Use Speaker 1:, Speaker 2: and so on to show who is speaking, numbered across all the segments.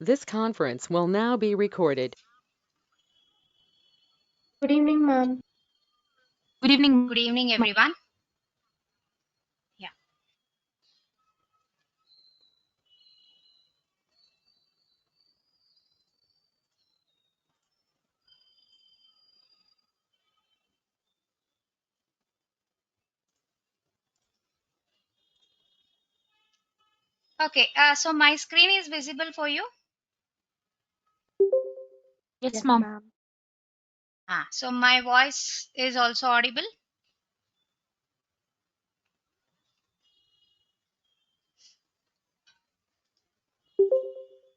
Speaker 1: This conference will now be recorded.
Speaker 2: Good evening, ma'am.
Speaker 3: Good evening, everyone. Yeah. Okay. So my screen is visible for you.
Speaker 2: Yes, ma'am.
Speaker 3: So my voice is also audible.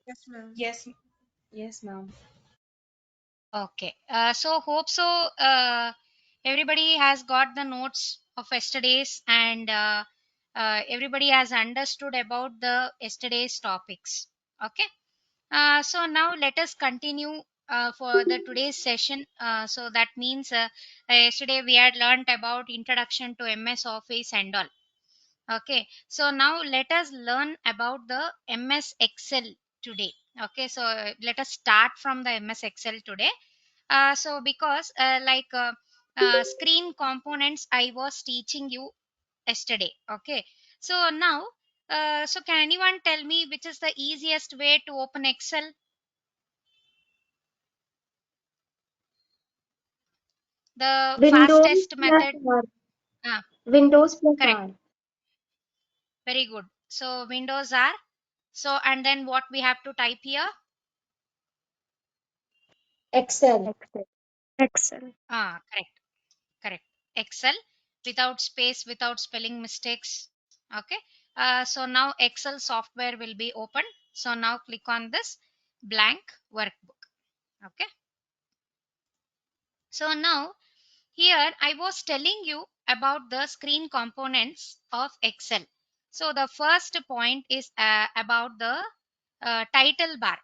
Speaker 2: Yes, ma'am. Yes, yes, ma'am.
Speaker 3: Okay. So hope so. Everybody has got the notes of yesterday's, and everybody has understood about the yesterday's topics. Okay. So now let us continue for the today's session. So that means yesterday we had learnt about introduction to MS Office and all. Okay, so now let us learn about the MS Excel today. Okay, so let us start from the MS Excel today. So because screen components I was teaching you yesterday. Okay, so now so can anyone tell me which is the easiest way to open Excel? The
Speaker 2: Windows
Speaker 3: fastest
Speaker 2: plus
Speaker 3: method.
Speaker 2: R.
Speaker 3: Ah,
Speaker 2: Windows plus
Speaker 3: correct.
Speaker 2: R.
Speaker 3: Very good. So Windows are, so and then what we have to type here?
Speaker 2: Excel. Excel.
Speaker 3: Correct. Correct. Excel without space, without spelling mistakes. Okay. So now Excel software will be open. So now click on this blank workbook. Okay. So now here I was telling you about the screen components of Excel. So the first point is about the title bar.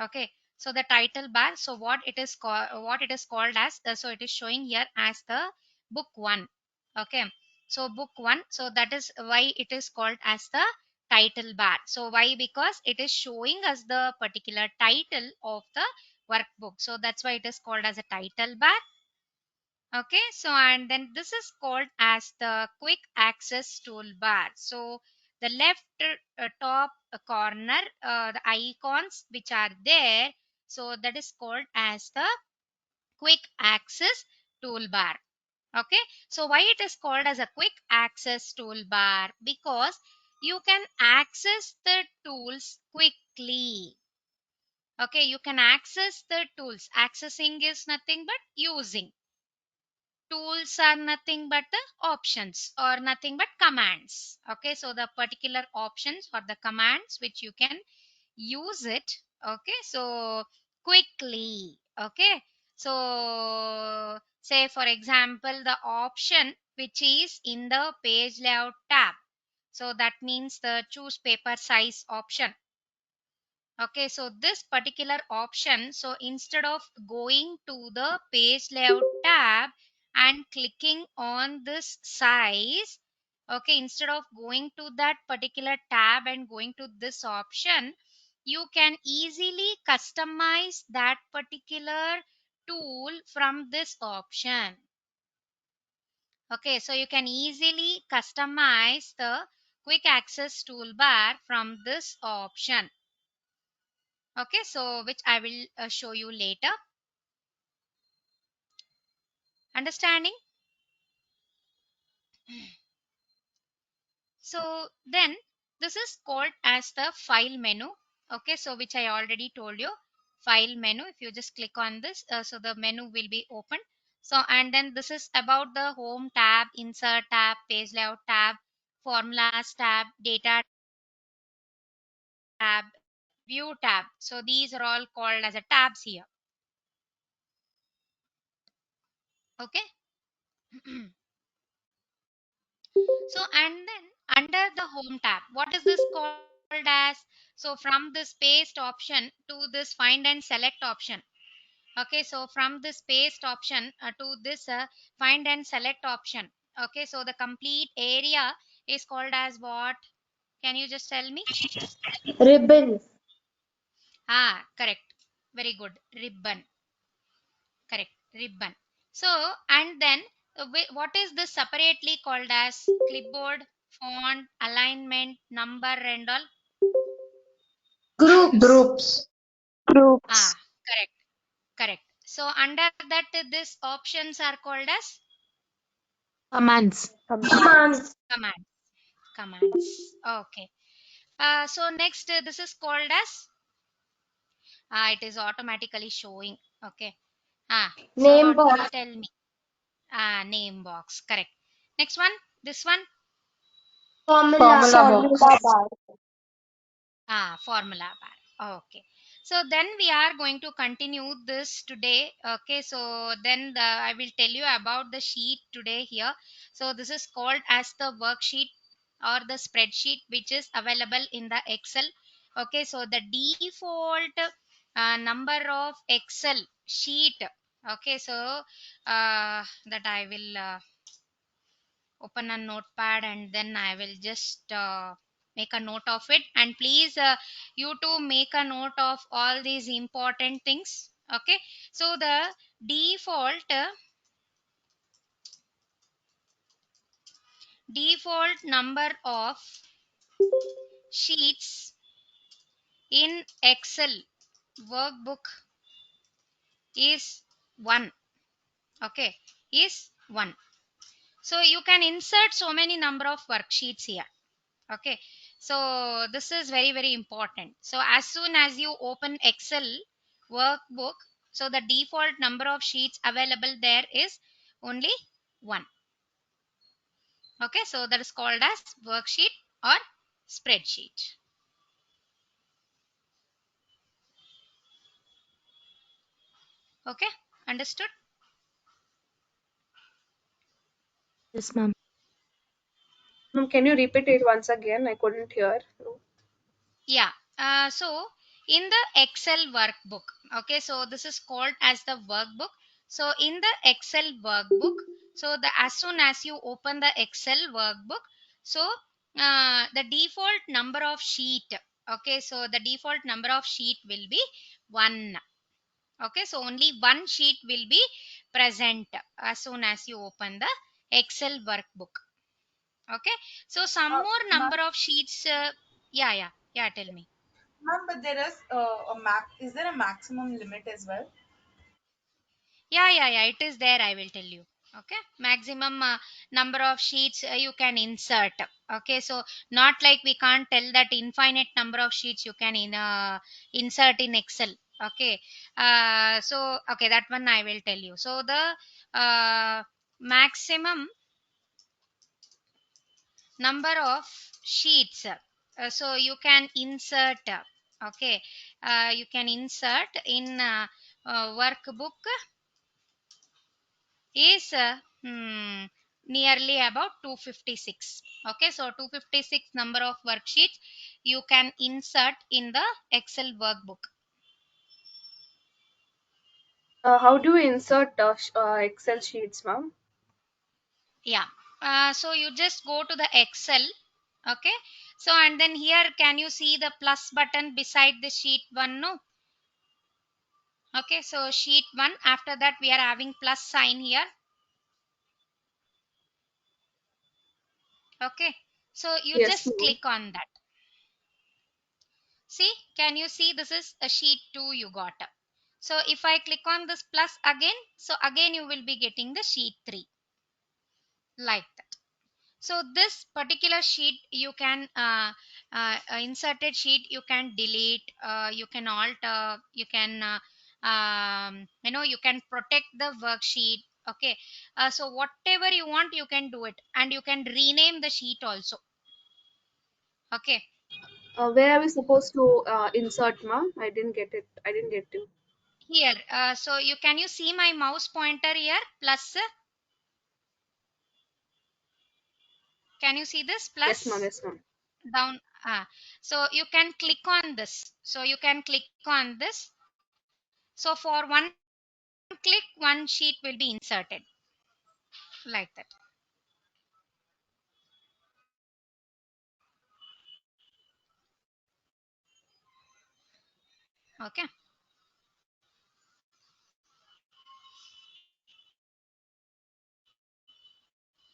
Speaker 3: Okay, so the title bar, so what it is called as, so it is showing here as the book 1. Okay, so book 1, so that is why it is called as the title bar. So why? Because it is showing us the particular title of the workbook, so that's why it is called as a title bar. Okay, so and then this is called as the quick access toolbar. So the left top corner, the icons which are there, so that is called as the quick access toolbar. Okay, so why it is called as a quick access toolbar? Because you can access the tools quickly. Okay, you can access the tools. Accessing is nothing but using. Tools are nothing but the options or nothing but commands. Okay, so the particular options or the commands which you can use it. Okay, so quickly. Okay, so say for example the option which is in the page layout tab, so that means the choose paper size option. Okay, so this particular option, so instead of going to the page layout tab and clicking on this size, okay, instead of going to that particular tab and going to this option, you can easily customize that particular tool from this option. Okay, so you can easily customize the quick access toolbar from this option. Okay, so which I will show you later. Understanding? So then this is called as the file menu. Okay, so which I already told you, file menu. If you just click on this, so the menu will be open. So and then this is about the home tab, insert tab, page layout tab, formulas tab, data tab, view tab. So these are all called as a tabs here. Okay. So and then under the home tab, what is this called as? So from this paste option to this find and select option. Okay, so from this paste option to this find and select option. Okay, so the complete area is called as what? Can you just tell me?
Speaker 2: Ribbon.
Speaker 3: Correct. Very good. Ribbon. Correct. Ribbon. So, and then what is this separately called as? Clipboard, font, alignment, number, and all.
Speaker 2: Groups.
Speaker 4: Groups.
Speaker 3: Ah,
Speaker 2: Groups.
Speaker 3: correct. Correct. So, under that, these options are called as
Speaker 4: Commands.
Speaker 2: Commands.
Speaker 3: commands. Commands. Okay. So, next, this is called as it is automatically showing. Okay. So
Speaker 2: Name box.
Speaker 3: tell me. Name box. Correct. Next one. This one.
Speaker 2: Formula.
Speaker 4: Formula
Speaker 2: Formula
Speaker 4: box.
Speaker 2: bar.
Speaker 3: Formula bar. Okay. So then we are going to continue this today. Okay. So then I will tell you about the sheet today here. So this is called as the worksheet or the spreadsheet which is available in the Excel. Okay. So the default number of Excel sheet. Okay. So that I will open a notepad and then I will just make a note of it. And please, you to make a note of all these important things. Okay. So the default number of sheets in Excel workbook is 1. Okay. Is 1. So you can insert so many number of worksheets here. Okay, so this is very very important. So as soon as you open Excel workbook, so the default number of sheets available there is only 1. Okay, so that is called as worksheet or spreadsheet. Okay, understood?
Speaker 4: Yes, ma'am.
Speaker 2: Ma'am, can you repeat it once again? I couldn't hear.
Speaker 3: Yeah. So in the Excel workbook, okay, so this is called as the workbook. So in the Excel workbook, so the as soon as you open the Excel workbook, so the default number of sheet, okay, so the default number of sheet will be 1. Okay, so only one sheet will be present as soon as you open the Excel workbook. Okay, so some more
Speaker 5: Ma'am,
Speaker 3: number of sheets. Yeah. Tell me.
Speaker 5: ma'am, but there is a max. Is there a maximum limit as well?
Speaker 3: Yeah. It is there. I will tell you. Okay. Maximum number of sheets you can insert. Okay. So not like we can't tell that infinite number of sheets you can insert in Excel. Okay. So okay, that one I will tell you. So the maximum number of sheets. So you can insert. Okay. You can insert in workbook is nearly about 256. Okay, so 256 number of worksheets you can insert in the Excel workbook.
Speaker 2: How do we insert Excel sheets, ma'am?
Speaker 3: Yeah. So you just go to the Excel. Okay. So and then here can you see the plus button beside the sheet 1? No. Okay. So sheet 1, after that we are having plus sign here. Okay. So you
Speaker 2: Yes,
Speaker 3: just
Speaker 2: ma'am.
Speaker 3: click on that. See, can you see this is a sheet 2 you got. So if I click on this plus again, so again you will be getting the sheet 3 like that. So this particular sheet you can inserted sheet you can delete, you can alter, you can you can protect the worksheet. Okay, so whatever you want you can do it, and you can rename the sheet also. Okay.
Speaker 2: Where are we supposed to insert, ma'am? I didn't get it. I didn't get you.
Speaker 3: Here, so you can you see my mouse pointer here plus? Can you see this
Speaker 2: Yes, ma'am.
Speaker 3: plus
Speaker 2: Yes, ma'am.
Speaker 3: down? So you can click on this. So you can click on this. So for one click, one sheet will be inserted like that. Okay.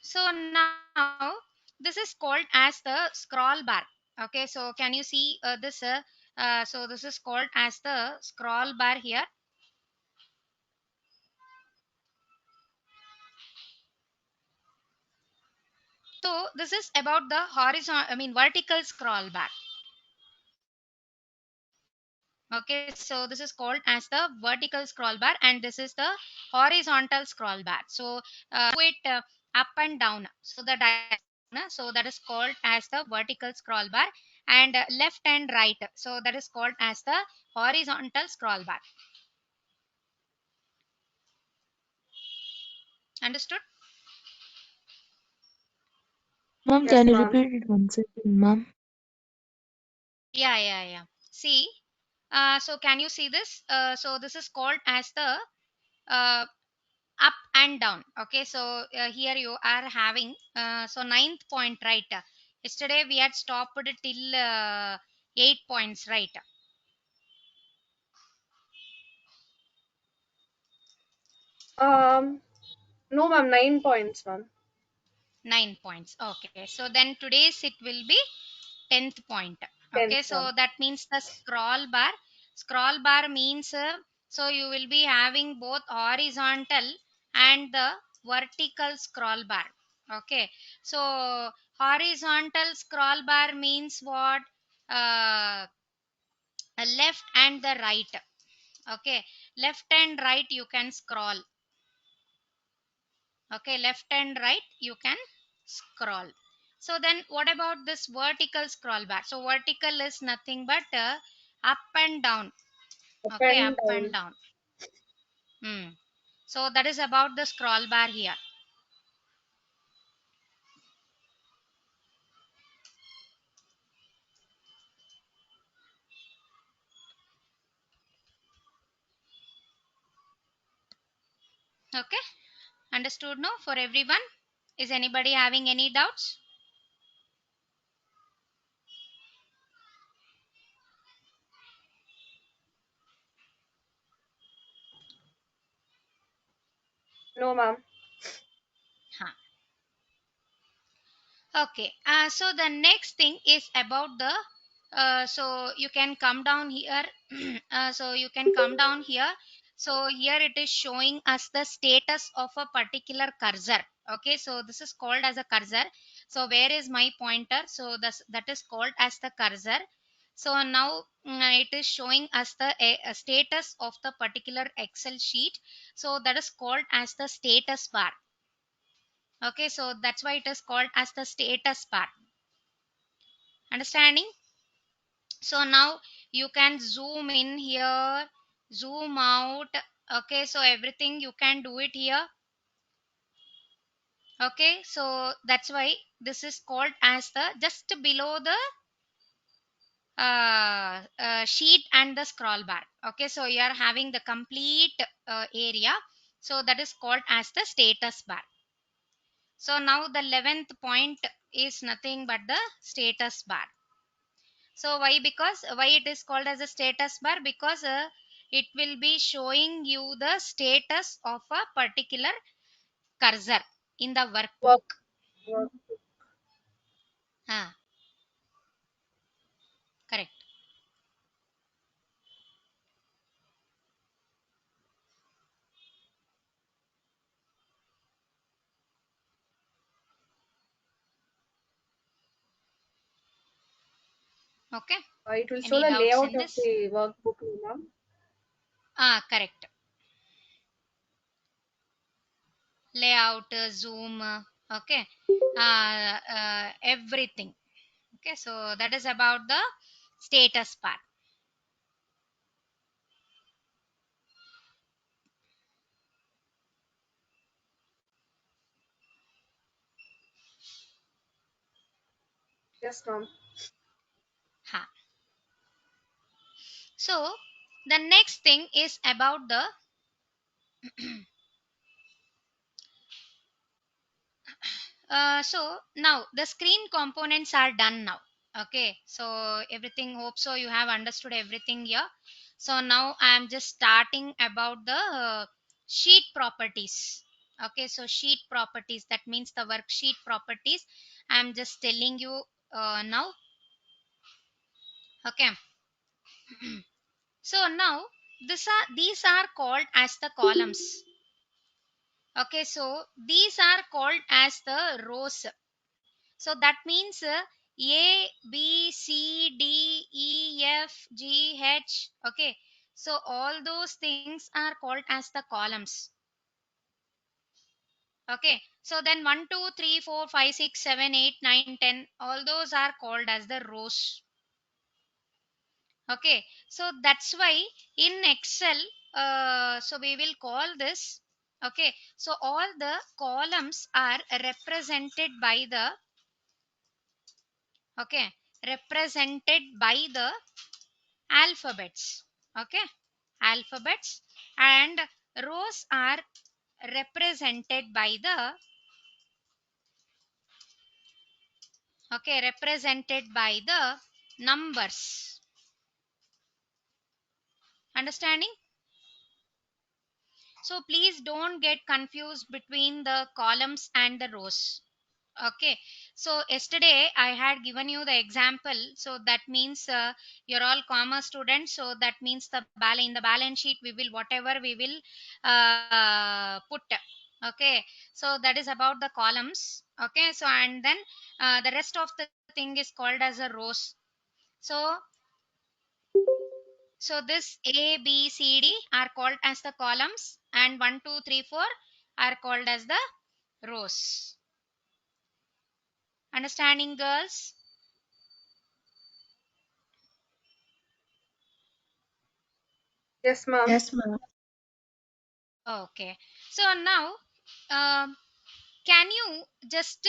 Speaker 3: So now this is called as the scroll bar. Okay, so can you see this? So this is called as the scroll bar here. So this is about the horizontal, I mean vertical scroll bar. Okay, so this is called as the vertical scroll bar, and this is the horizontal scroll bar. So it up and down. So the so that is called as the vertical scroll bar, and left and right. So that is called as the horizontal scroll bar. Understood?
Speaker 4: Ma'am,
Speaker 2: Yes,
Speaker 4: can you
Speaker 2: ma'am.
Speaker 4: repeat it once again, ma'am?
Speaker 3: Yeah, yeah, yeah. See, so can you see this? So this is called as the uh, up and down. Okay, so here you are having so ninth point, right? Yesterday we had stopped till 8 points, right?
Speaker 2: Um, no, ma'am. 9 points, ma'am.
Speaker 3: 9 points. Okay, so then today's it will be 10th point. Okay,
Speaker 2: 10th,
Speaker 3: so
Speaker 2: ma'am.
Speaker 3: that means the scroll bar means so you will be having both horizontal and the vertical scroll bar. Okay, so horizontal scroll bar means what? uh, Left and the right. Okay, left and right you can scroll. Okay, left and right you can scroll. So then what about this vertical scroll bar? So vertical is nothing but up and down.
Speaker 2: Up
Speaker 3: Okay, up
Speaker 2: and
Speaker 3: and
Speaker 2: down.
Speaker 3: down. So that is about the scroll bar here. Okay, understood no for everyone? Is anybody having any doubts?
Speaker 2: No, ma'am.
Speaker 3: Huh. Okay, so the next thing is about the so you can come down here. So you can come down here. So here it is showing us the status of a particular cursor. Okay, so this is called as a cursor. So where is my pointer? So that is called as the cursor. So now it is showing us the a status of the particular Excel sheet. So that is called as the status bar. Okay, so that's why it is called as the status bar. Understanding? So now you can zoom in here, zoom out. Okay, so everything you can do it here. Okay, so that's why this is called as the just below the sheet and the scroll bar. Okay, so you are having the complete area. So that is called as the status bar. So now the 11th point is nothing but the status bar. So why? Because why it is called as a status bar? Because it will be showing you the status of a particular cursor in the
Speaker 2: Work.
Speaker 3: workbook.
Speaker 2: Work.
Speaker 3: Ah, correct. Okay.
Speaker 2: It will show
Speaker 3: Any
Speaker 2: the
Speaker 3: doubts
Speaker 2: layout
Speaker 3: in
Speaker 2: of
Speaker 3: this?
Speaker 2: the workbook, ma'am.
Speaker 3: Ah, correct. Layout, zoom. Okay. Everything. Okay. So that is about the status part.
Speaker 2: Yes, ma'am.
Speaker 3: Ha. So the next thing is about the so now the screen components are done now. Okay, so everything, hope so you have understood everything here. So now I am just starting about the sheet properties. Okay, so sheet properties, that means the worksheet properties. I am just telling you now. Okay, so now these are called as the columns. Okay, so these are called as the rows. So that means A, B, C, D, E, F, G, H. Okay. So all those things are called as the columns. Okay. So then 1, 2, 3, 4, 5, 6, 7, 8, 9, 10. All those are called as the rows. Okay. So that's why in Excel, so we will call this. Okay. So all the columns are represented by the, okay, represented by the alphabets. Okay, alphabets, and rows are represented by the, okay, represented by the numbers. Understanding? So please don't get confused between the columns and the rows. Okay, so yesterday I had given you the example. So that means you're all commerce students. So that means the in the balance sheet we will, whatever we will put. Okay, so that is about the columns. Okay, so and then the rest of the thing is called as a rows. So so this A, B, C, D are called as the columns, and 1, 2, 3, 4 are called as the rows. Understanding, girls?
Speaker 2: Yes, ma'am.
Speaker 4: Yes, ma'am.
Speaker 3: Okay. So now, um, can you just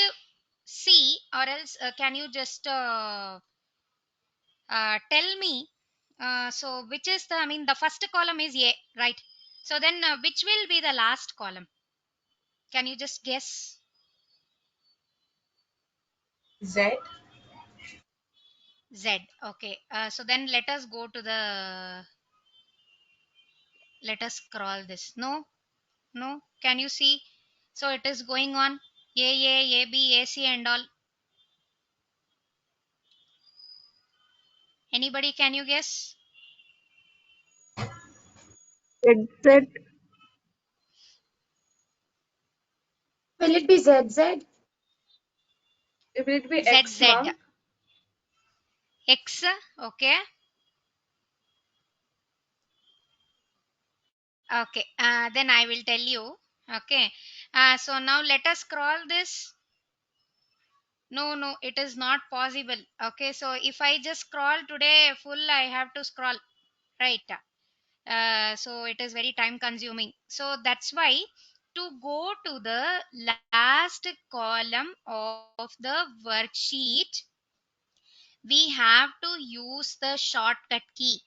Speaker 3: see, or else can you just tell me? So which is the? I mean, the first column is A, right? So then, which will be the last column? Can you just guess?
Speaker 5: Z.
Speaker 3: Z. Okay. So then, let us go to the. Let us scroll this. No, no. Can you see? So it is going on. A, B, A, C, and all. Anybody? Can you guess?
Speaker 2: Z.
Speaker 4: Will it be ZZ?
Speaker 2: Will it be X,
Speaker 3: ZZ.
Speaker 2: ma'am?
Speaker 3: X. Okay. Okay, then I will tell you. Okay, so now let us scroll this. No, no, it is not possible. Okay, so if I just scroll today full, I have to scroll, right? So it is very time consuming. So that's why to go to the last column of the worksheet, we have to use the shortcut key.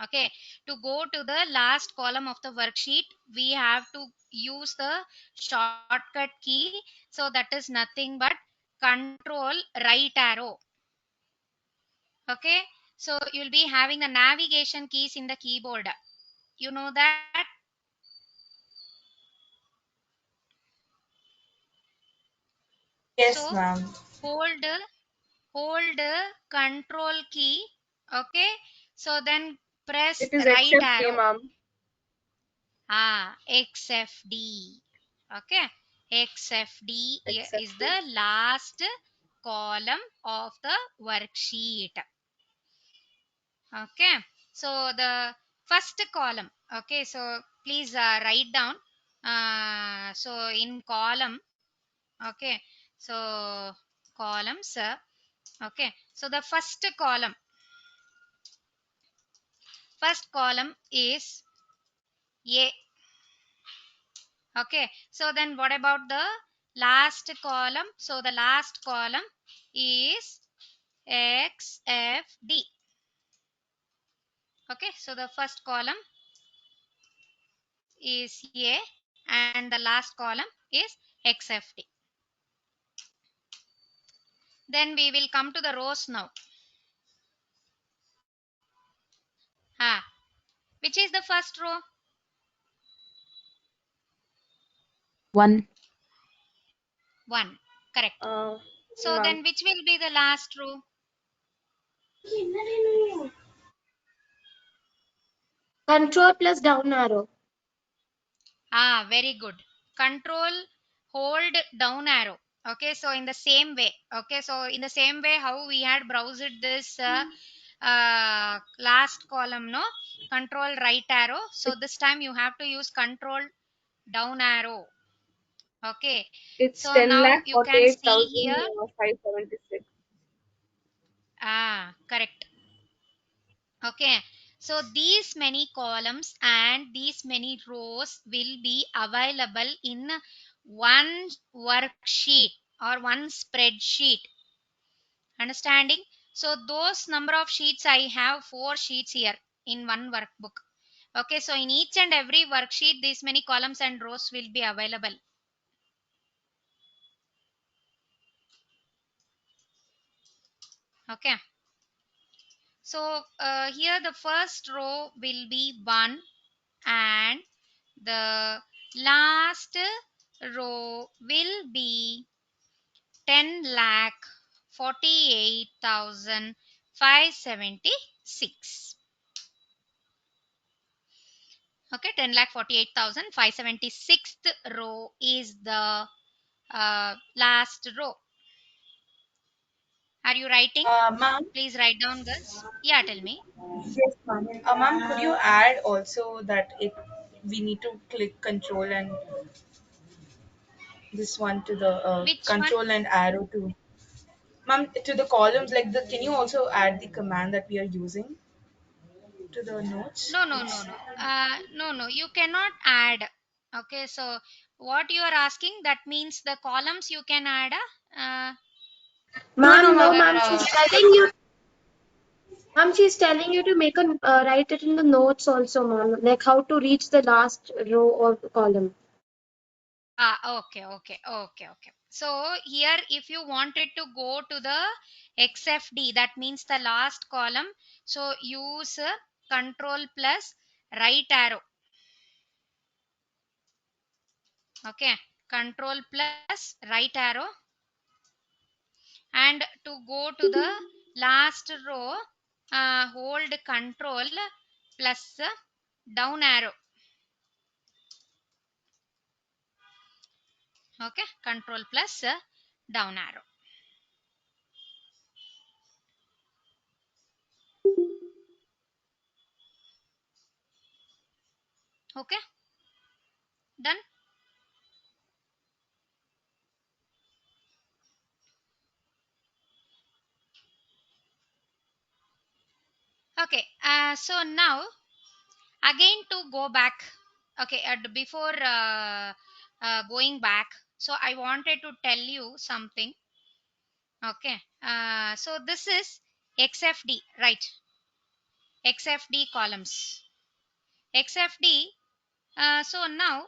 Speaker 3: Okay, to go to the last column of the worksheet, we have to use the shortcut key. So that is nothing but control right arrow. Okay, so you'll be having the navigation keys in the keyboard. You know that?
Speaker 5: Yes,
Speaker 3: So
Speaker 5: ma'am.
Speaker 3: hold hold control key. Okay, so then press
Speaker 2: It is
Speaker 3: right
Speaker 2: except D,
Speaker 3: arrow.
Speaker 2: ma'am.
Speaker 3: XFD. Okay, XFD
Speaker 2: Except
Speaker 3: is
Speaker 2: D.
Speaker 3: the last column of the worksheet. Okay, so the first column. Okay, so please write down. So in column. Okay, so columns. Okay, so the first column is A. Okay, so then what about the last column? So the last column is XFD. Okay, so the first column is A and the last column is XFD. Then we will come to the rows now. Ah, which is the first row?
Speaker 6: 1.
Speaker 3: 1. Correct.
Speaker 2: Uh,
Speaker 3: So
Speaker 2: Ma'am.
Speaker 3: then which will be the last row?
Speaker 4: Control plus down arrow.
Speaker 3: Ah, very good. Control, hold down arrow. Okay, so in the same way. Okay, so in the same way how we had browsed this last column, no? Control right arrow. So this time you have to use control down arrow. Okay,
Speaker 2: It's
Speaker 3: so
Speaker 2: 10
Speaker 3: now
Speaker 2: lakh
Speaker 3: you can
Speaker 2: 48
Speaker 3: see
Speaker 2: thousand
Speaker 3: here.
Speaker 2: 576.
Speaker 3: Ah, correct. Okay, so these many columns and these many rows will be available in one worksheet or one spreadsheet. Understanding? So those number of sheets, I have 4 sheets here in one workbook. Okay, so in each and every worksheet, these many columns and rows will be available. Okay, so here the first row will be 1 and the last row will be 10 lakh 48,576. Okay, 10 lakh 48,576th row is the last row. Are you writing?
Speaker 5: Ma'am,
Speaker 3: Please write down this. Yeah, tell me.
Speaker 5: yes, ma'am. Ma'am, could you add also that it we need to click control and this one to the
Speaker 3: Which one?
Speaker 5: control and arrow to ma'am to the columns like the can you also add the command that we are using to the notes,
Speaker 3: No, no, no,
Speaker 5: please?
Speaker 3: no. No, no. You cannot add. Okay, so what you are asking, that means the columns you can add.
Speaker 5: No, no,
Speaker 4: Ma'am, no,
Speaker 5: ma'am.
Speaker 4: ma'am, she's telling you. Ma'am, she's telling you to make a write it in the notes also, ma'am. Like how to reach the last row or column.
Speaker 3: Okay, okay, okay, okay. So here, if you wanted to go to the XFD, that means the last column. So use control plus right arrow. Okay, control plus right arrow. And to go to the last row, hold control plus down arrow. Okay, control plus down arrow. Okay, done. Okay, so now again to go back. Okay, before going back, so I wanted to tell you something. Okay, so this is XFD, right? XFD columns. XFD. So now,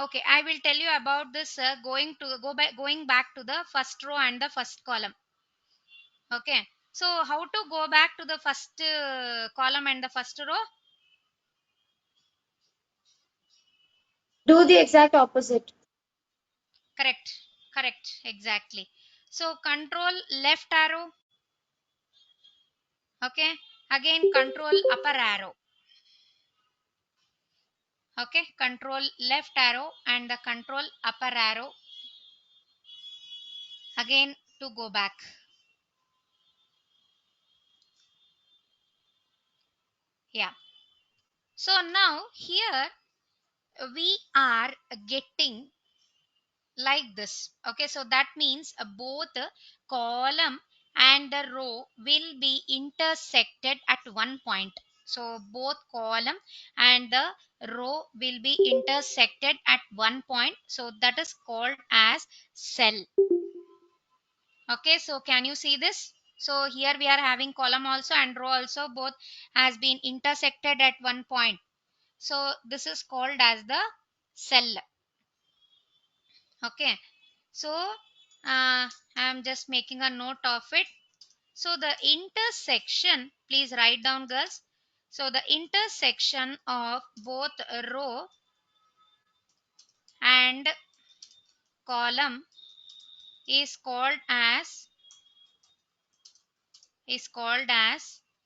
Speaker 3: okay, I will tell you about this. Going back to the first row and the first column. Okay, so how to go back to the first column and the first row?
Speaker 4: Do the exact opposite.
Speaker 3: Correct, correct, exactly. So control left arrow. Okay, again control upper arrow. Okay, control left arrow and the control upper arrow again to go back. Yeah, so now here we are getting like this. Okay, so that means both column and the row will be intersected at one point. So both column and the row will be intersected at one point, so that is called as cell. Okay, so can you see this? So here we are having column also and row also, both has been intersected at one point. So this is called as the cell. Okay, so I'm just making a note of it. So the intersection, please write down, girls. So the intersection of both row and column is called as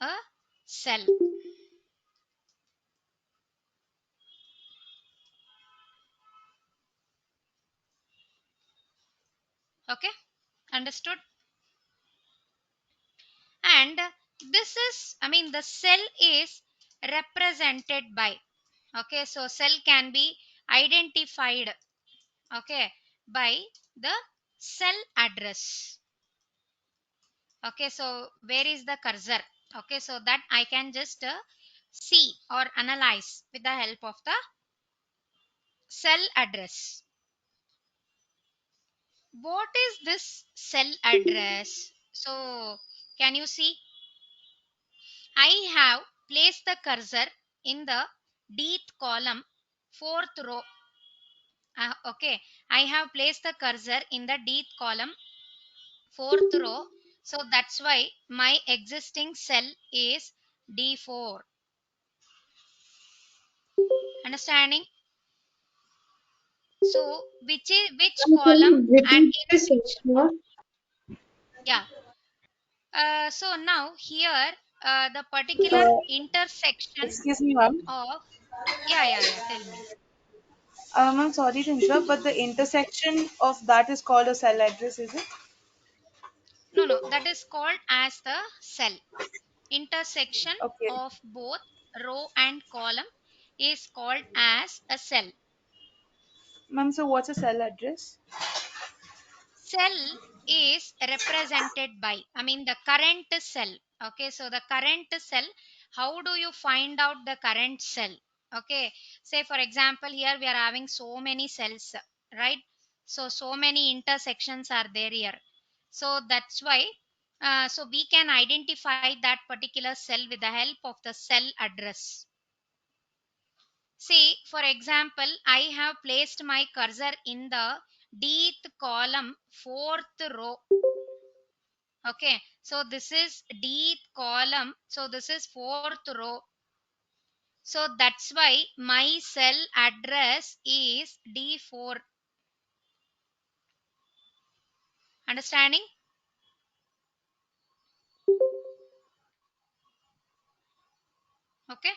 Speaker 3: a cell. Okay, understood? And this is, I mean, the cell is represented by, okay, so cell can be identified, okay, by the cell address. Okay, so where is the cursor? Okay, so that I can just see or analyze with the help of the cell address. What is this cell address? So can you see? I have placed the cursor in the dth column, fourth row. Okay, I have placed the cursor in the dth column, fourth row. So that's why my existing cell is D4. Understanding? So which
Speaker 4: Ma'am, can
Speaker 3: column
Speaker 4: you
Speaker 3: and
Speaker 4: repeat
Speaker 3: in
Speaker 4: this
Speaker 3: which,
Speaker 4: once more?
Speaker 3: yeah. So now here the particular
Speaker 5: Uh,
Speaker 3: intersection
Speaker 5: Excuse me, ma'am.
Speaker 3: of, yeah, tell me.
Speaker 5: Ma'am, sorry to interrupt, but the intersection of that is called a cell address, is it?
Speaker 3: No, that is called as the cell. Intersection
Speaker 5: Okay.
Speaker 3: of both row and column is called as a cell.
Speaker 5: Ma'am, so what's a cell address?
Speaker 3: Cell is represented by, I mean, the current cell. Okay, so the current cell, how do you find out the current cell? Okay, say for example, here we are having so many cells, right? So many intersections are there here. So that's why, so we can identify that particular cell with the help of the cell address. See, for example, I have placed my cursor in the dth column, fourth row. Okay, so this is dth column, so this is fourth row. So that's why my cell address is D4. Understanding? Okay,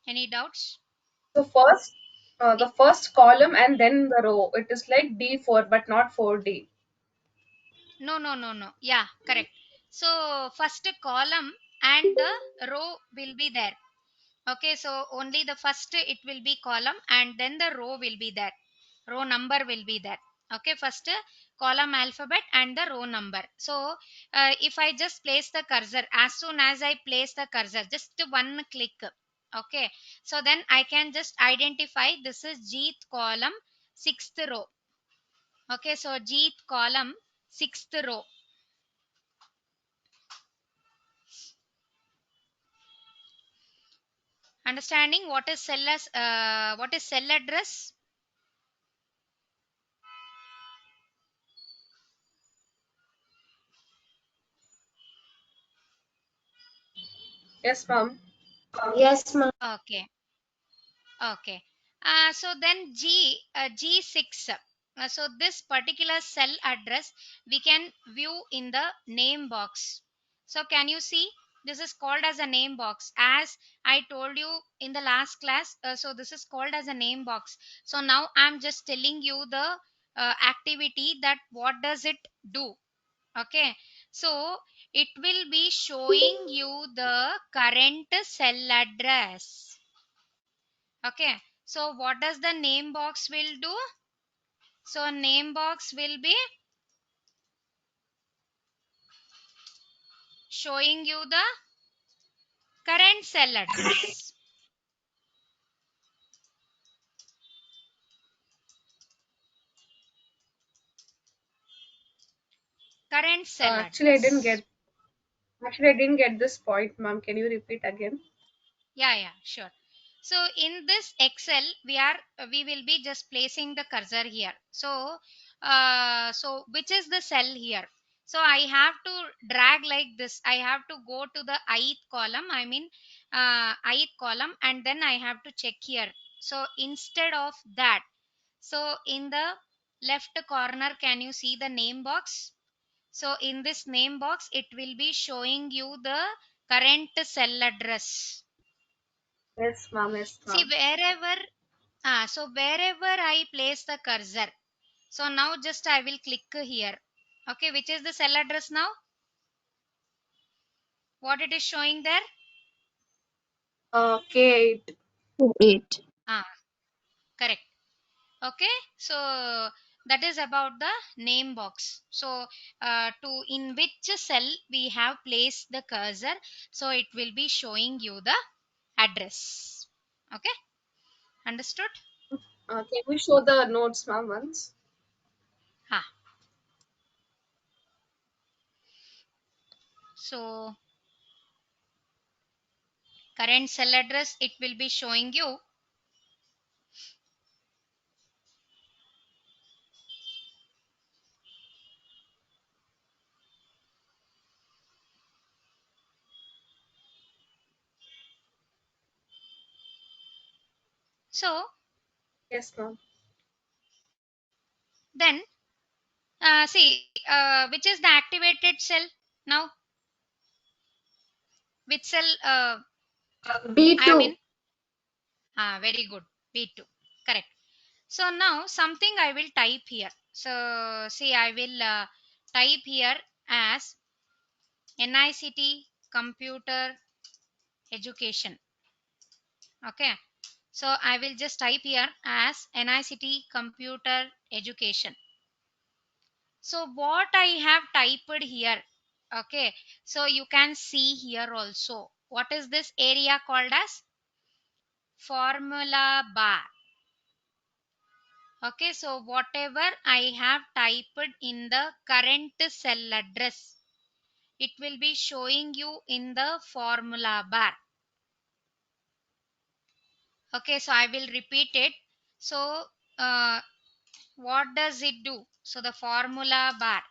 Speaker 3: any doubts?
Speaker 2: So first, the first column and then the row. It is like D4, but not 4D.
Speaker 3: No. Yeah, correct. So first column and the row will be there. Okay, so only the first it will be column and then the row will be there. Row number will be there. Okay, first column alphabet and the row number. So if I just place the cursor, as soon as I place the cursor, just one click. Okay, so then I can just identify this is Gth column, sixth row. Okay, so Gth column, sixth row. Understanding what is what is cell address?
Speaker 2: Yes, ma'am.
Speaker 4: Yes, ma'am.
Speaker 3: Okay. Okay. So then G6. So this particular cell address we can view in the name box. So can you see this is called as a name box as I told you in the last class. So this is called as a name box. So now I'm just telling you the activity that what does it do. Okay. So it will be showing you the current cell address. Okay, so what does the name box will do? So name box will be showing you the current cell address. Current cell
Speaker 2: Actually, I didn't
Speaker 3: address.
Speaker 2: get. Actually, I didn't get this point, ma'am. Can you repeat again?
Speaker 3: Yeah, sure. So in this Excel, we will be just placing the cursor here. So which is the cell here? So I have to drag like this. I have to go to the ith column, ith column, and then I have to check here. So instead of that, so in the left corner, can you see the name box? So in this name box, it will be showing you the current cell address.
Speaker 2: Yes, ma'am. Yes,
Speaker 3: See,
Speaker 2: ma'am.
Speaker 3: wherever I place the cursor, so now just I will click here. Okay, which is the cell address now? What it is showing there?
Speaker 2: K8.
Speaker 6: 8.
Speaker 3: Ah, correct. Okay, so that is about the name box. So to in which cell we have placed the cursor, so it will be showing you the address. Okay, understood?
Speaker 2: Can we show the notes, ma'am, once?
Speaker 3: Ah, so current cell address it will be showing you. So
Speaker 2: Yes, ma'am.
Speaker 3: then see which is the activated cell now? Which cell I am
Speaker 4: B2.
Speaker 3: in? Very good. B2. Correct. So now something I will type here. So see, I will type here as NICT computer education. Okay. So I will just type here as NICT computer education. So what I have typed here. Okay. So you can see here also. What is this area called as? Formula bar. Okay, so whatever I have typed in the current cell address, it will be showing you in the formula bar. Okay, so I will repeat it. So uh, what does it do? So the formula bar.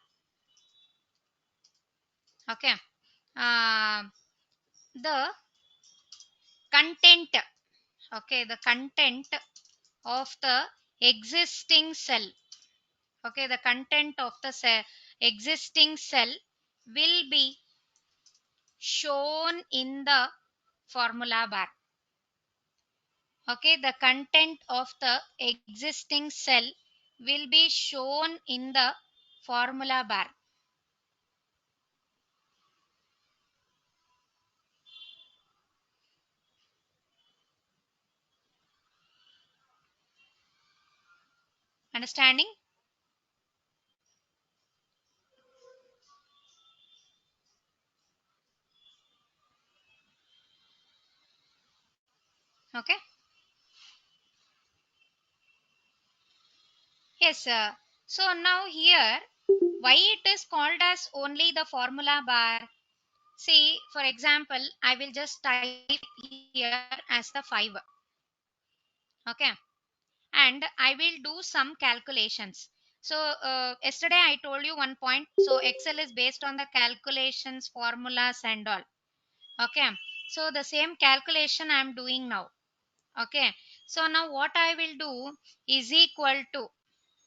Speaker 3: Okay, uh, the content. Okay, the content of the existing cell. Okay, the content of the existing cell will be shown in the formula bar. Okay, the content of the existing cell will be shown in the formula bar. Understanding? Okay. Yes. So now here, why it is called as only the formula bar? See, for example, I will just type here as the 5. Okay, and I will do some calculations. So yesterday I told you one point. So Excel is based on the calculations, formulas and all. Okay, so the same calculation I am doing now. Okay, so now what I will do is equal to.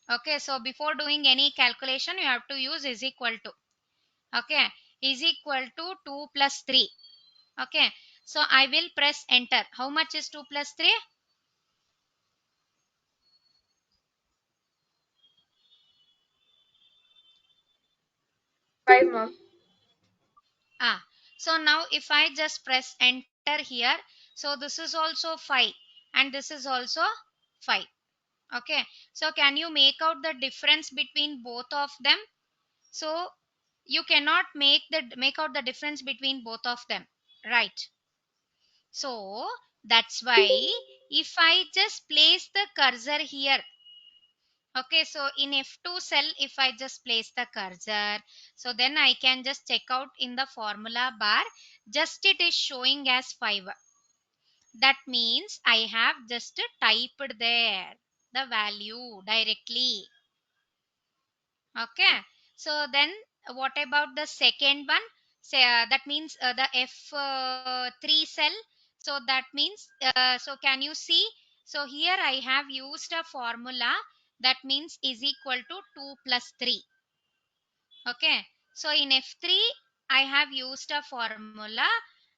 Speaker 3: Okay, so before doing any calculation you have to use is equal to. Okay, is equal to 2 plus 3. Okay, so I will press enter. How much is 2 plus 3?
Speaker 2: 5, ma'am.
Speaker 3: So now if I just press enter here, so this is also 5 and this is also 5. Okay, so can you make out the difference between both of them? So you cannot make out the difference between both of them, right? So that's why if I just place the cursor here. Okay, so in F2 cell, if I just place the cursor, so then I can just check out in the formula bar, just it is showing as 5. That means I have just typed there the value directly. Okay, so then what about the second one? Say that means the F3 cell. So that means so can you see? So here I have used a formula that means is equal to 2 plus 3. Okay, so in F3 I have used a formula,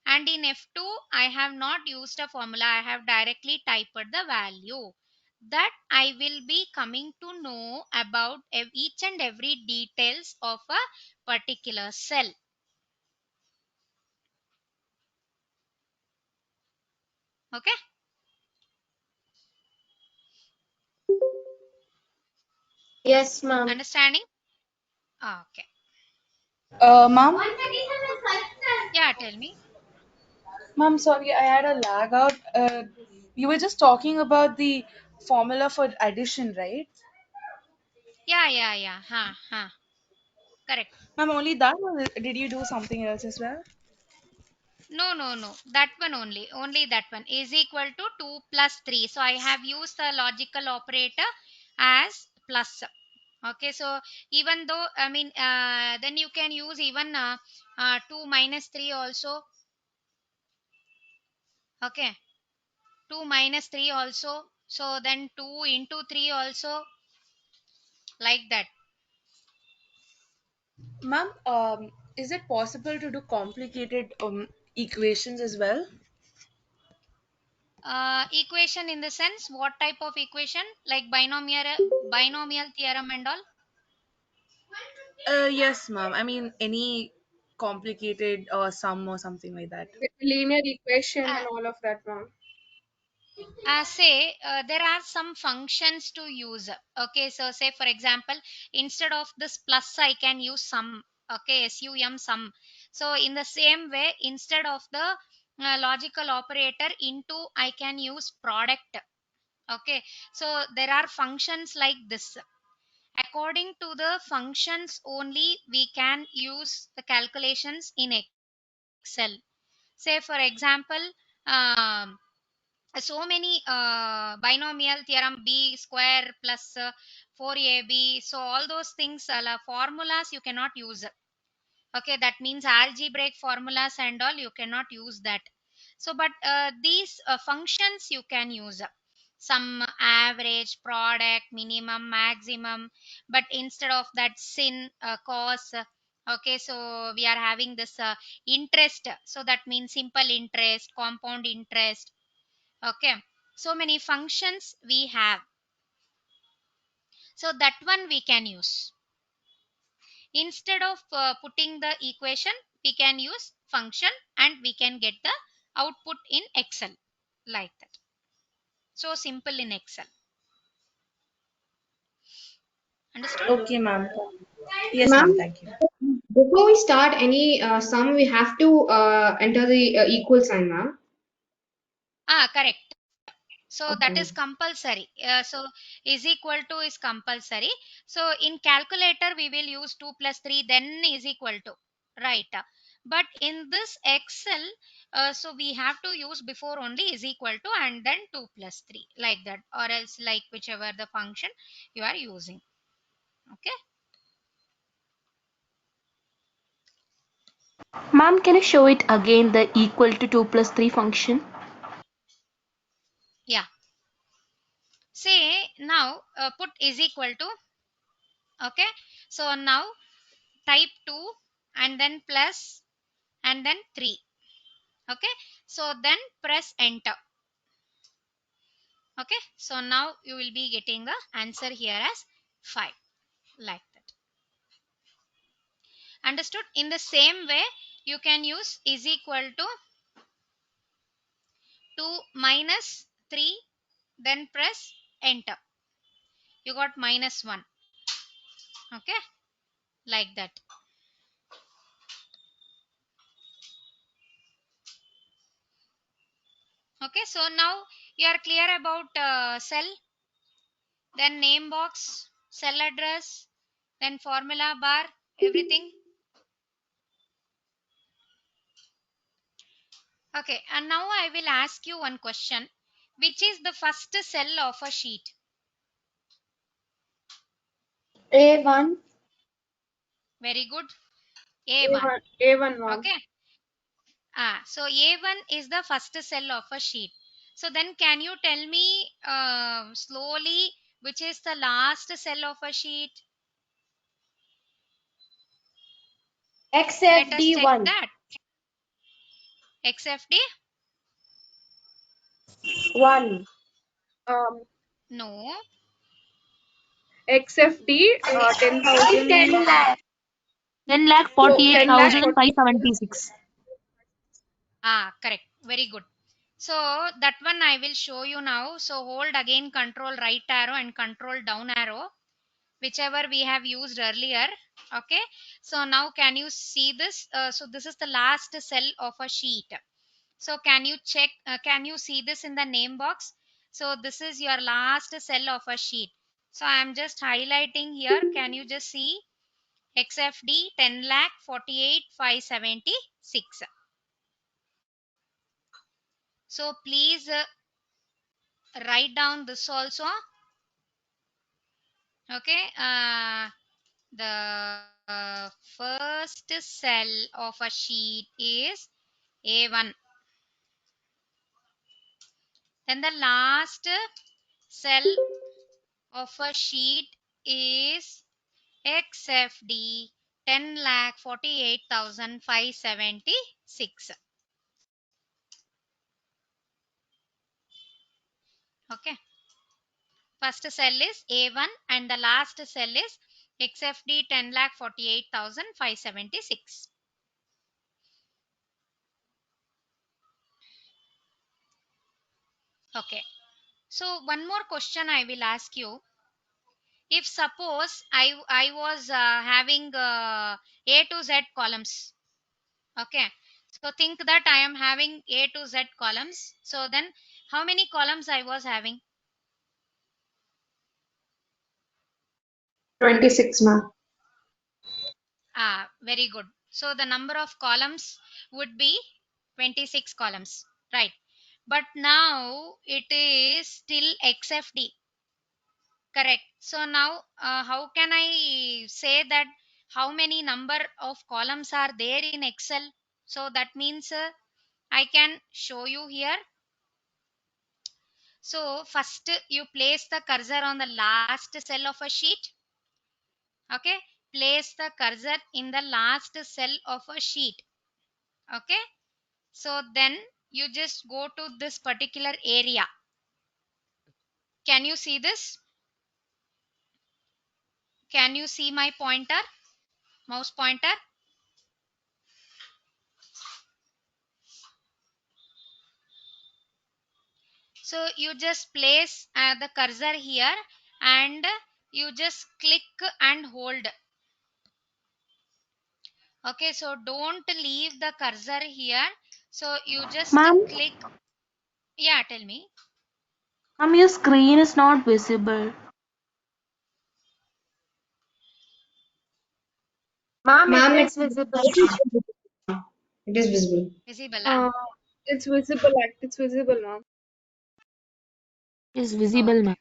Speaker 3: and in F2 I have not used a formula. I have directly typed the value that I will be coming to know about each and every details of a particular cell. Okay,
Speaker 4: Yes, ma'am.
Speaker 3: understanding? Okay,
Speaker 5: Ma'am,
Speaker 3: yeah, tell me.
Speaker 5: ma'am, sorry, I had a lag out. You were just talking about the formula for addition, right?
Speaker 3: Yeah, correct.
Speaker 5: Ma'am, only that, or did you do something else as well?
Speaker 3: No. That one only. Only that one is equal to 2 plus 3. So I have used the logical operator as plus. Okay, so even though, I mean, then you can use even 2 minus 3 also. Okay, 2 minus 3 also. So then 2 into 3 also, like that.
Speaker 5: Ma'am, is it possible to do complicated equations as well?
Speaker 3: Equation in the sense, what type of equation? Like binomial theorem and all?
Speaker 5: Yes, ma'am. I mean, any complicated sum or something like that.
Speaker 2: With linear equation
Speaker 3: Uh,
Speaker 2: and all of that, ma'am.
Speaker 3: say there are some functions to use. Okay, so say for example, instead of this plus I can use sum. Okay, sum. So in the same way, instead of the logical operator into, I can use product. Okay, so there are functions like this. According to the functions only we can use the calculations in Excel. Say for example, um, so many binomial theorem, b square plus 4ab, so all those things, formulas you cannot use. Okay, that means algebraic formulas and all you cannot use that. So but these functions you can use, some average, product, minimum, maximum. But instead of that, sin, cos, okay, so we are having this interest. So that means simple interest, compound interest. Okay, so many functions we have, so that one we can use. Instead of putting the equation, we can use function and we can get the output in Excel, like that. So simple in Excel. Understood?
Speaker 5: Okay, ma'am. Yes, ma'am.
Speaker 4: Ma'am,
Speaker 5: Thank you.
Speaker 4: before we start any sum, we have to enter the equal sign, ma'am.
Speaker 3: Correct. So that
Speaker 4: Okay.
Speaker 3: is compulsory. So is equal to is compulsory. So in calculator we will use 2 plus 3, then is equal to, right? But in this Excel, so we have to use before only is equal to and then 2 plus 3, like that, or else like whichever the function you are using. Okay,
Speaker 6: Ma'am, can you show it again, the equal to 2 plus 3 function?
Speaker 3: yeah. Say now put is equal to. Okay, so now type 2 and then plus and then 3. Okay, so then press enter. Okay, so now you will be getting the answer here as 5, like that. Understood? In the same way you can use is equal to 2 minus 3, then press enter. You got minus 1. Okay, like that. Okay, so now you are clear about cell, then name box, cell address, then formula bar, everything. Okay, and now I will ask you one question. Which is the first cell of a sheet?
Speaker 4: A1.
Speaker 3: Very good. A1.
Speaker 2: A1, A1, ma'am.
Speaker 3: Okay. So A1 is the first cell of a sheet. So then can you tell me slowly which is the last cell of a sheet? Let us check
Speaker 4: XFD1.
Speaker 3: that. XFD?
Speaker 4: 1.
Speaker 2: Um,
Speaker 3: No.
Speaker 2: XFD,
Speaker 6: It's 10
Speaker 2: 10,000.
Speaker 6: lakh. 10 lakh
Speaker 2: Oh, 10 lakh 40.
Speaker 6: 48,576.
Speaker 3: Correct. Very good. So that one I will show you now. So hold again control right arrow and control down arrow, whichever we have used earlier. Okay. So now can you see this? So this is the last cell of a sheet. So can you check, can you see this in the name box? So this is your last cell of a sheet. So I am just highlighting here. Can you just see XFD 10 lakh 48,576. So please write down this also. Okay. The first cell of a sheet is A1. Then the last cell of a sheet is XFD 10 lakh 48,576. Okay. First cell is A1 and the last cell is XFD 10 lakh 48,576. Okay. So one more question I will ask you. If suppose I was having A to Z columns. Okay. So think that I am having A to Z columns. So then how many columns I was having?
Speaker 4: 26, ma'am.
Speaker 3: Very good. So the number of columns would be 26 columns, right? But now it is still XFD, correct? So now how can I say that how many number of columns are there in Excel? So that means I can show you here. So first you place the cursor on the last cell of a sheet. Okay, place the cursor in the last cell of a sheet. Okay, so then you just go to this particular area. Can you see this? Can you see my pointer, mouse pointer? So you just place the cursor here and you just click and hold. Okay, so don't leave the cursor here. So you just
Speaker 6: Ma'am,
Speaker 3: click. Yeah, tell me.
Speaker 6: your screen is not visible.
Speaker 4: Ma'am, it
Speaker 7: Ma'am,
Speaker 4: is
Speaker 7: it's
Speaker 4: visible.
Speaker 7: it is visible.
Speaker 3: Visible, huh?
Speaker 2: Uh, it's visible. It's visible, ma'am.
Speaker 6: It is visible,
Speaker 3: Okay.
Speaker 6: ma'am.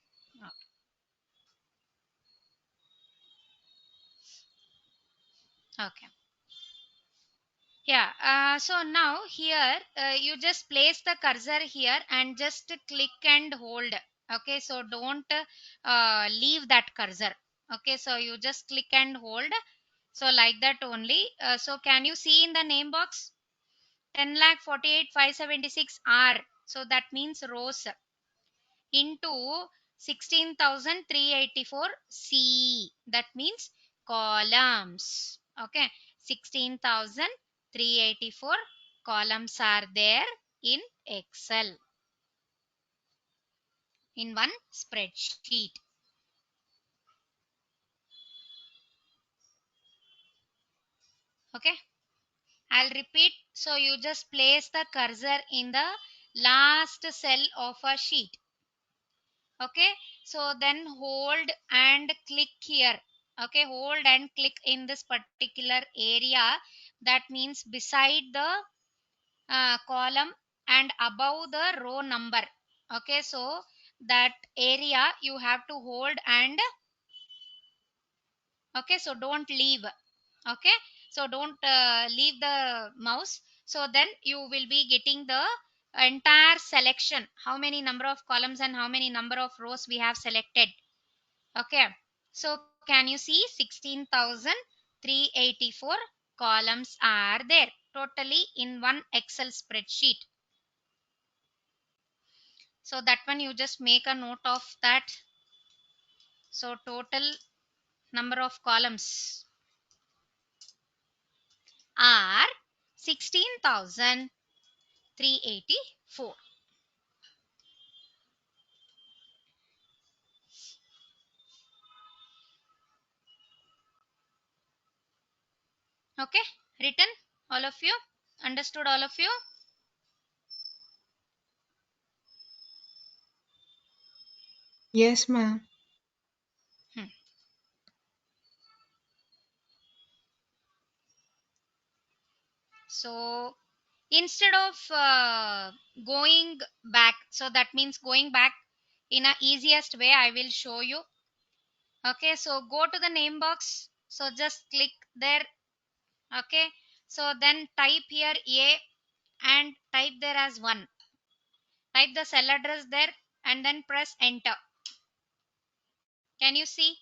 Speaker 3: Okay. Yeah, so now here you just place the cursor here and just click and hold. Okay, so don't leave that cursor. Okay, so you just click and hold. So like that only. So can you see in the name box? 10 lakh 48,576 R. So that means rows into 16,384 C. That means columns. Okay, 16,384 columns are there in Excel in one spreadsheet. Okay, I'll repeat. So you just place the cursor in the last cell of a sheet. Okay, so then hold and click here. Okay, hold and click in this particular area. That means beside the column and above the row number. Okay, so that area you have to hold, and okay, so don't leave. Okay, so don't leave the mouse. So then you will be getting the entire selection, how many number of columns and how many number of rows we have selected. Okay, so can you see 16,384 columns are there totally in one Excel spreadsheet. So that one you just make a note of that. So total number of columns are 16,384. Okay, written, all of you understood, all of you.
Speaker 5: Yes, ma'am.
Speaker 3: Hmm. So instead of going back, so that means going back in a easiest way, I will show you. Okay, so go to the name box, so just click there. Okay, so then type here A and type there as 1, type the cell address there, and then press enter. Can you see?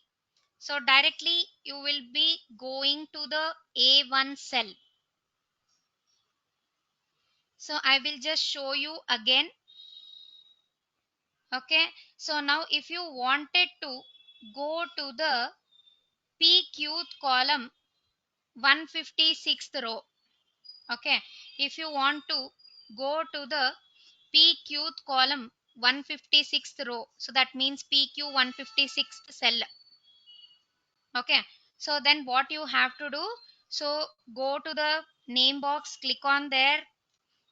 Speaker 3: So directly you will be going to the A1 cell. So I will just show you again. Okay, so now if you wanted to go to the PQ column 156th row. Okay, if you want to go to the PQ column 156th row, so that means PQ 156th cell. Okay, so then what you have to do, so go to the name box, click on there,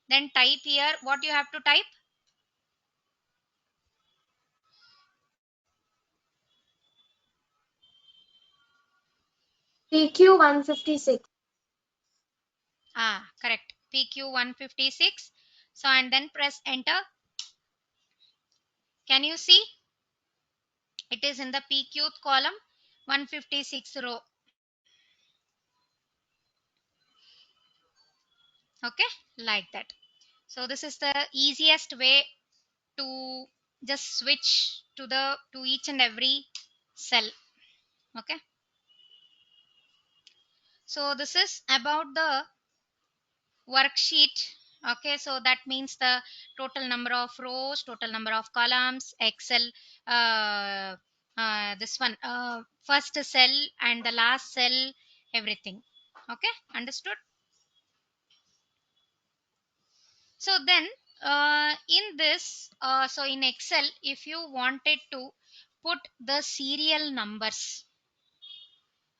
Speaker 3: then type here what you have to type.
Speaker 4: PQ 156.
Speaker 3: Correct, PQ 156. So and then press enter. Can you see? It is in the PQ column 156 row. Okay, like that. So this is the easiest way to just switch to each and every cell. Okay, so this is about the worksheet. Okay, so that means the total number of rows, total number of columns, Excel, uh, this one, first cell and the last cell, everything. Okay, understood. So then in this, so in Excel, if you wanted to put the serial numbers,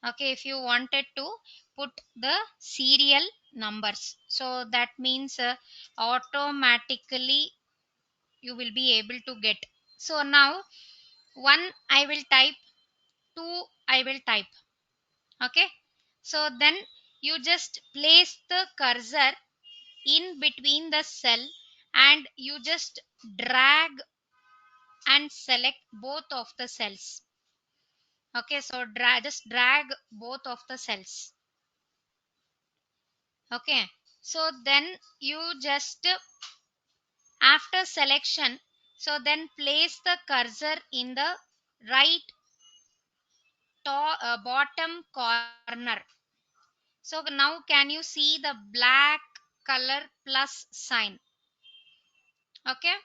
Speaker 3: okay, if you wanted to put the serial numbers, so that means automatically you will be able to get. So now 1 I will type, 2 I will type. Okay, so then you just place the cursor in between the cell and you just drag and select both of the cells. Okay, so just drag both of the cells. Okay, so then you just after selection, so then place the cursor in the right bottom corner. So now can you see the black color plus sign? Okay,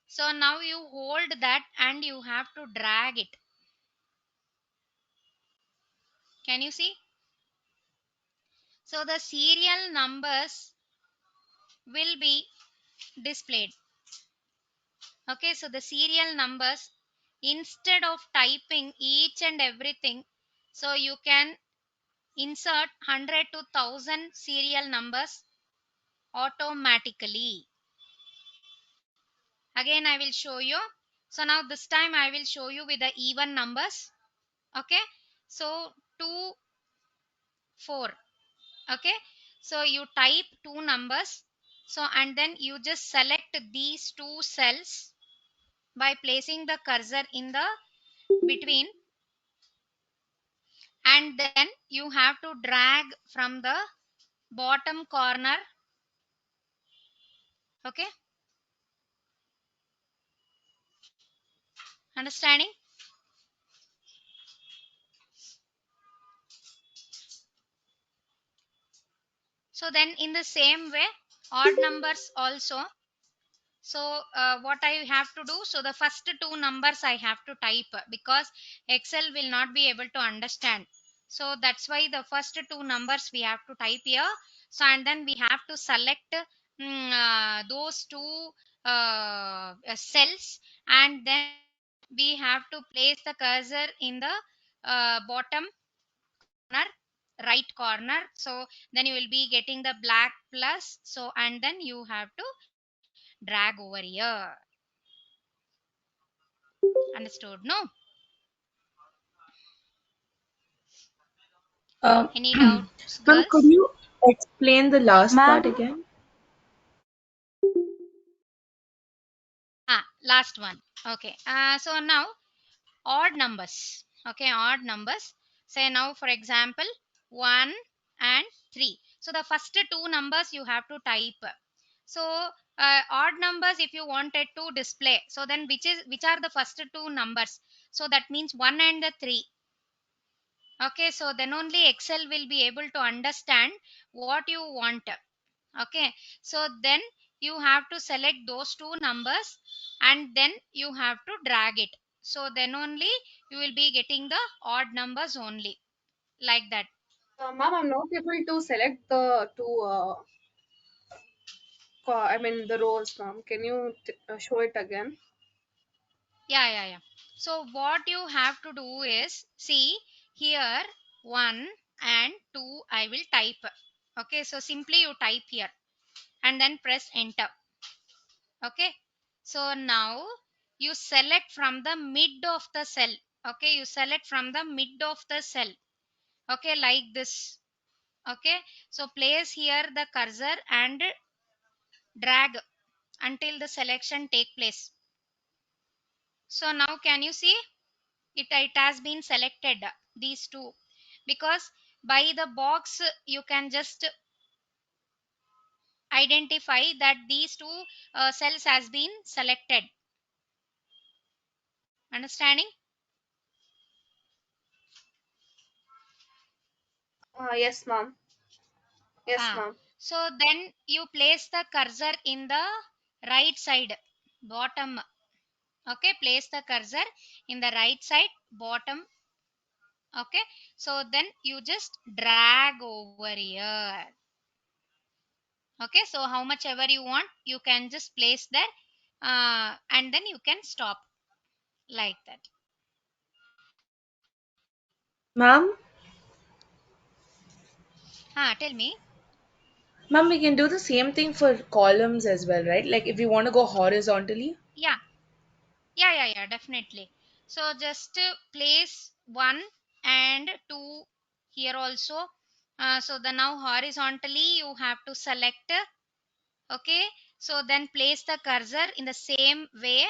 Speaker 3: so now you hold that and you have to drag it. Can you see? So the serial numbers will be displayed. Okay, so the serial numbers, instead of typing each and everything, so you can insert 100 to 1000 serial numbers automatically. Again I will show you. So now this time I will show you with the even numbers. Okay, so 2 4. Okay, so you type two numbers So and then you just select these two cells by placing the cursor in the between, and then you have to drag from the bottom corner. Okay, understanding? So then in the same way, odd numbers also. So what I have to do, so the first two numbers I have to type because Excel will not be able to understand. So that's why the first two numbers we have to type here. So and then we have to select those two cells, and then we have to place the cursor in the bottom corner, right corner. So then you will be getting the black plus. So and then you have to drag over here. Understood? No?
Speaker 5: Um,
Speaker 3: Any doubts,
Speaker 5: Ma'am, could
Speaker 3: girls?
Speaker 5: you explain the last part
Speaker 6: Ma'am,
Speaker 5: again?
Speaker 3: Last one. Okay. So now odd numbers. Okay, odd numbers. Say now, for example, 1 and 3. So the first two numbers you have to type. So odd numbers, if you wanted to display, so then which are the first two numbers? So that means 1 and the 3. Okay, so then only Excel will be able to understand what you want. Okay, so then you have to select those two numbers, and then you have to drag it. So then only you will be getting the odd numbers only, like that.
Speaker 2: Ma'am, I'm not able to select the two, I mean the rows, ma'am. Can you show it again?
Speaker 3: Yeah. So what you have to do is, see here, 1 and 2 I will type. Okay, so simply you type here and then press enter. Okay, so now you select from the mid of the cell. Okay, you select from the mid of the cell. Okay, like this. Okay, so place here the cursor and drag until the selection take place. So now can you see it has been selected, these two, because by the box you can just identify that these two cells has been selected. Understanding?
Speaker 2: Yes, ma'am. Yes,
Speaker 3: Ah,
Speaker 2: ma'am.
Speaker 3: so then you place the cursor in the right side bottom. Okay, place the cursor in the right side bottom. Okay, so then you just drag over here. Okay, so how much ever you want you can just place there, and then you can stop like that.
Speaker 5: Ma'am?
Speaker 3: Tell me.
Speaker 5: Ma'am, we can do the same thing for columns as well, right? Like if you want to go horizontally.
Speaker 3: Yeah, yeah, definitely. So just place 1 and 2 here also. So the now horizontally you have to select. Okay, so then place the cursor in the same way.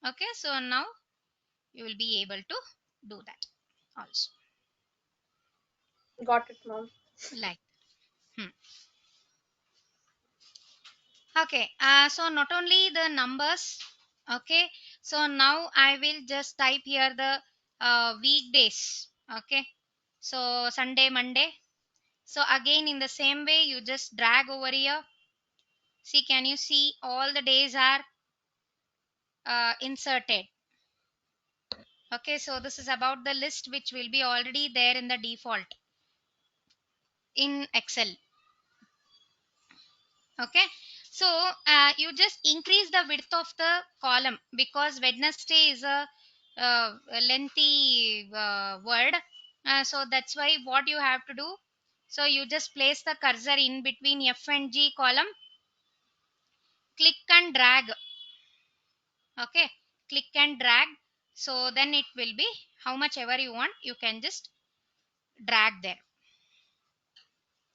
Speaker 3: Okay, so now you will be able to do that also,
Speaker 2: Got it, ma'am.
Speaker 3: like. Hmm. Okay, so not only the numbers. Okay, so now I will just type here the weekdays. Okay, so Sunday, Monday. So again in the same way you just drag over here. See, can you see all the days are inserted? Okay, so this is about the list which will be already there in the default in Excel. Okay, so you just increase the width of the column because Wednesday is a lengthy word. So that's why what you have to do, so you just place the cursor in between F and G column, click and drag. Okay, click and drag. So then it will be how much ever you want you can just drag there.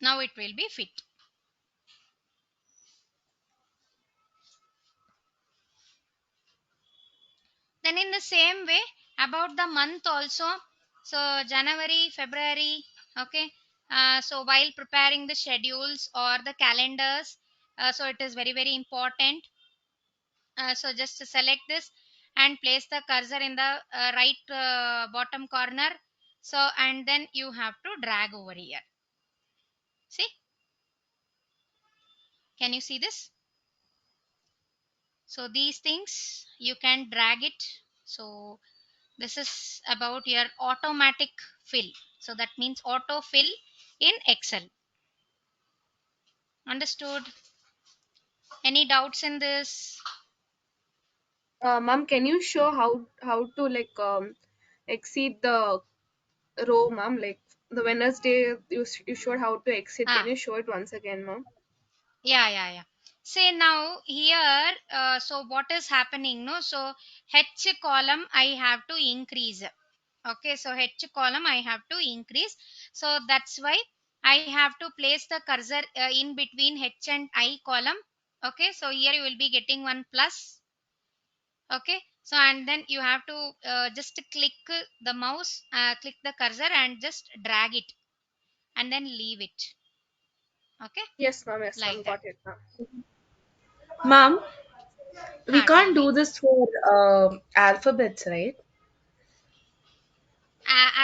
Speaker 3: Now it will be fit. Then in the same way, about the month also, so January, February, okay. So while preparing the schedules or the calendars, so it is very very important. So just to select this and place the cursor in the right bottom corner. So and then you have to drag over here. See, can you see this? So these things you can drag it. So this is about your automatic fill. So that means auto fill in Excel. Understood? Any doubts in this?
Speaker 2: Ma'am, can you show how to like exceed the row, ma'am? Like the Wednesday, you showed how to exceed. Can
Speaker 3: Ah,
Speaker 2: you show it once again, ma'am?
Speaker 3: yeah. Say now here, so what is happening? No, so H column I have to increase. Okay, so H column I have to increase. So that's why I have to place the cursor in between H and I column. Okay, so here you will be getting one plus. Okay, so and then you have to just click the mouse, click the cursor and just drag it and then leave it. Okay,
Speaker 2: Yes,
Speaker 3: like
Speaker 2: ma'am,
Speaker 3: that.
Speaker 2: got it, ma'am.
Speaker 5: Ma'am, we
Speaker 3: Tell
Speaker 5: can't
Speaker 3: me.
Speaker 5: do this for alphabets, right?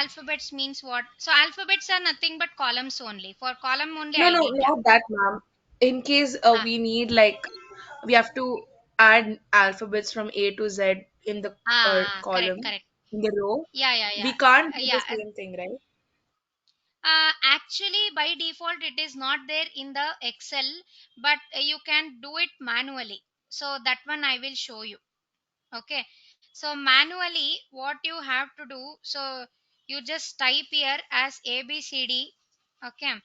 Speaker 3: Alphabets means what? So alphabets are nothing but columns only. For column only
Speaker 5: No,
Speaker 3: I
Speaker 5: no,
Speaker 3: did that.
Speaker 5: not that, ma'am. In case
Speaker 3: Ah,
Speaker 5: we need like we have to add alphabets from A to Z in the
Speaker 3: correct,
Speaker 5: column
Speaker 3: correct.
Speaker 5: in the row.
Speaker 3: Yeah.
Speaker 5: We can't do the
Speaker 3: Yeah.
Speaker 5: same thing, right?
Speaker 3: Actually, by default, it is not there in the Excel, but you can do it manually. So that one I will show you. Okay. So manually, what you have to do, so you just type here as ABCD. Okay.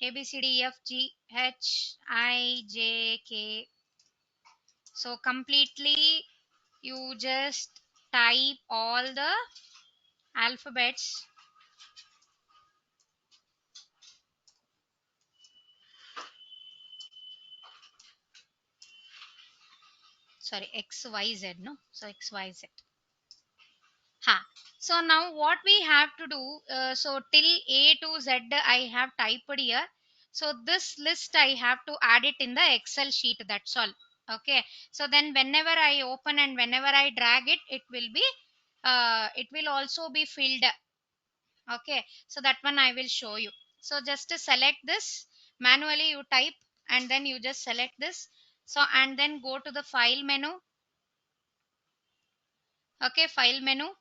Speaker 3: ABCDFGHIJK. So completely, you just type all the alphabets. Sorry, XYZ. No, so XYZ. Ha. So now what we have to do, so till A to Z I have typed here. So this list I have to add it in the Excel sheet. That's all. Okay. So then whenever I open and whenever I drag it, it will also be filled. Okay. So that one I will show you. So just to select this, manually you type and then you just select this. So and then go to the file menu. Okay, file menu.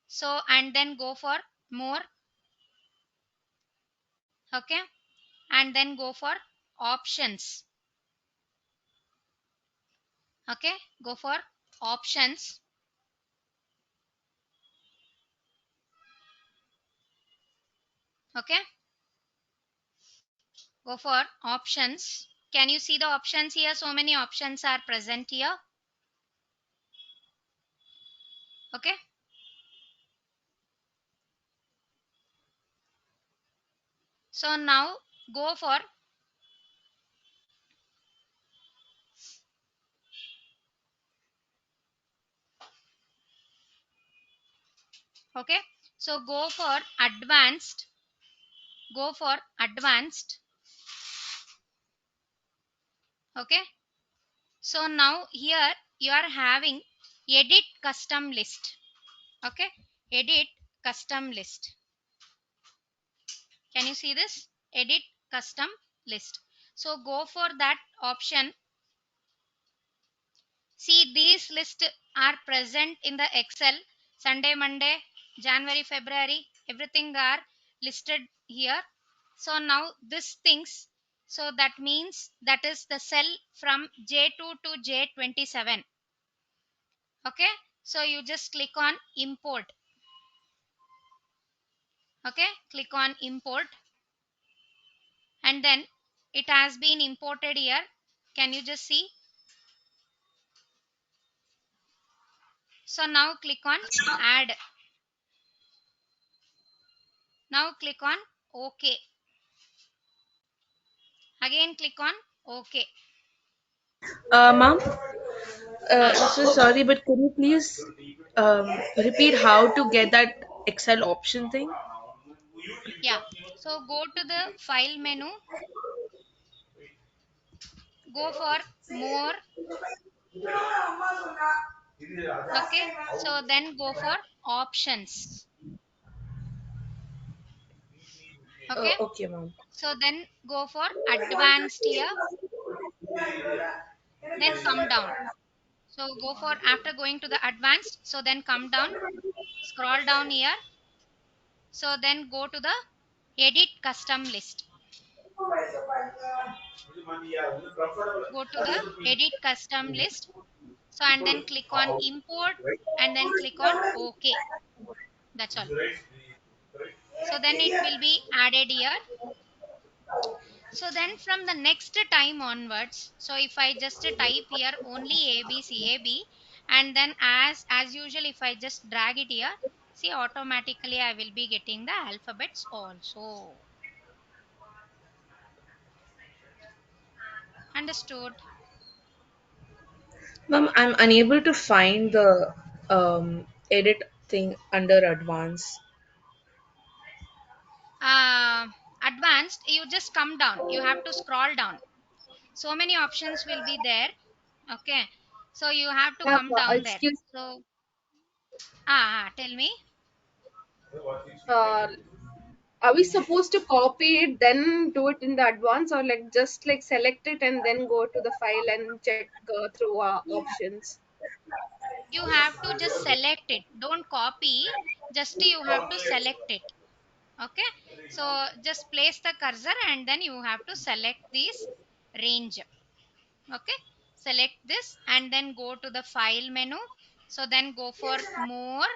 Speaker 3: So and then go for more. Okay, and then go for options. Okay, go for options. Okay, go for options. Can you see the options here? So many options are present here. Okay, so now go for, okay, so go for advanced. Okay, so now here you are having edit custom list. Okay, edit custom list. Can you see this? Edit custom list. So go for that option. See, these lists are present in the Excel. Sunday, Monday, January, February, everything are listed here. So now this things, so that means that is the cell from J2 to J27. Okay. So you just click on import. Okay. Click on import and then it has been imported here. Can you just see? So now click on add. Now click on OK. Again click on OK.
Speaker 5: Ma'am,
Speaker 3: Ah,
Speaker 5: I'm so sorry, but could you please repeat how to get that Excel option thing?
Speaker 3: yeah. So go to the file menu, go for more. Okay, so then go for options. Okay,
Speaker 5: Okay, ma'am.
Speaker 3: so then go for advanced here, then come down. So go for after going to the advanced, so then come down, scroll down here. So then go to the edit custom list. Go to the edit custom list. So and then click on import and then click on OK. That's all. So then it will be added here. So then from the next time onwards, so if I just type here only ABCAB, and then as usual if I just drag it here, see automatically I will be getting the alphabets also. Understood?
Speaker 5: Ma'am, I'm unable to find the edit thing under advanced.
Speaker 3: uh, Advanced, you just come down, you have to scroll down, so many options will be there. Okay, so you have to
Speaker 2: Ma'am,
Speaker 3: come down there.
Speaker 2: excuse.
Speaker 3: So tell me.
Speaker 2: Uh, are we supposed to copy it, then do it in the advance, or like just like select it and then go to the file and check through options?
Speaker 3: You have to just select it, don't copy, just you have to select it. Okay, so just place the cursor and then you have to select this range. Okay, select this and then go to the file menu, so then go for more,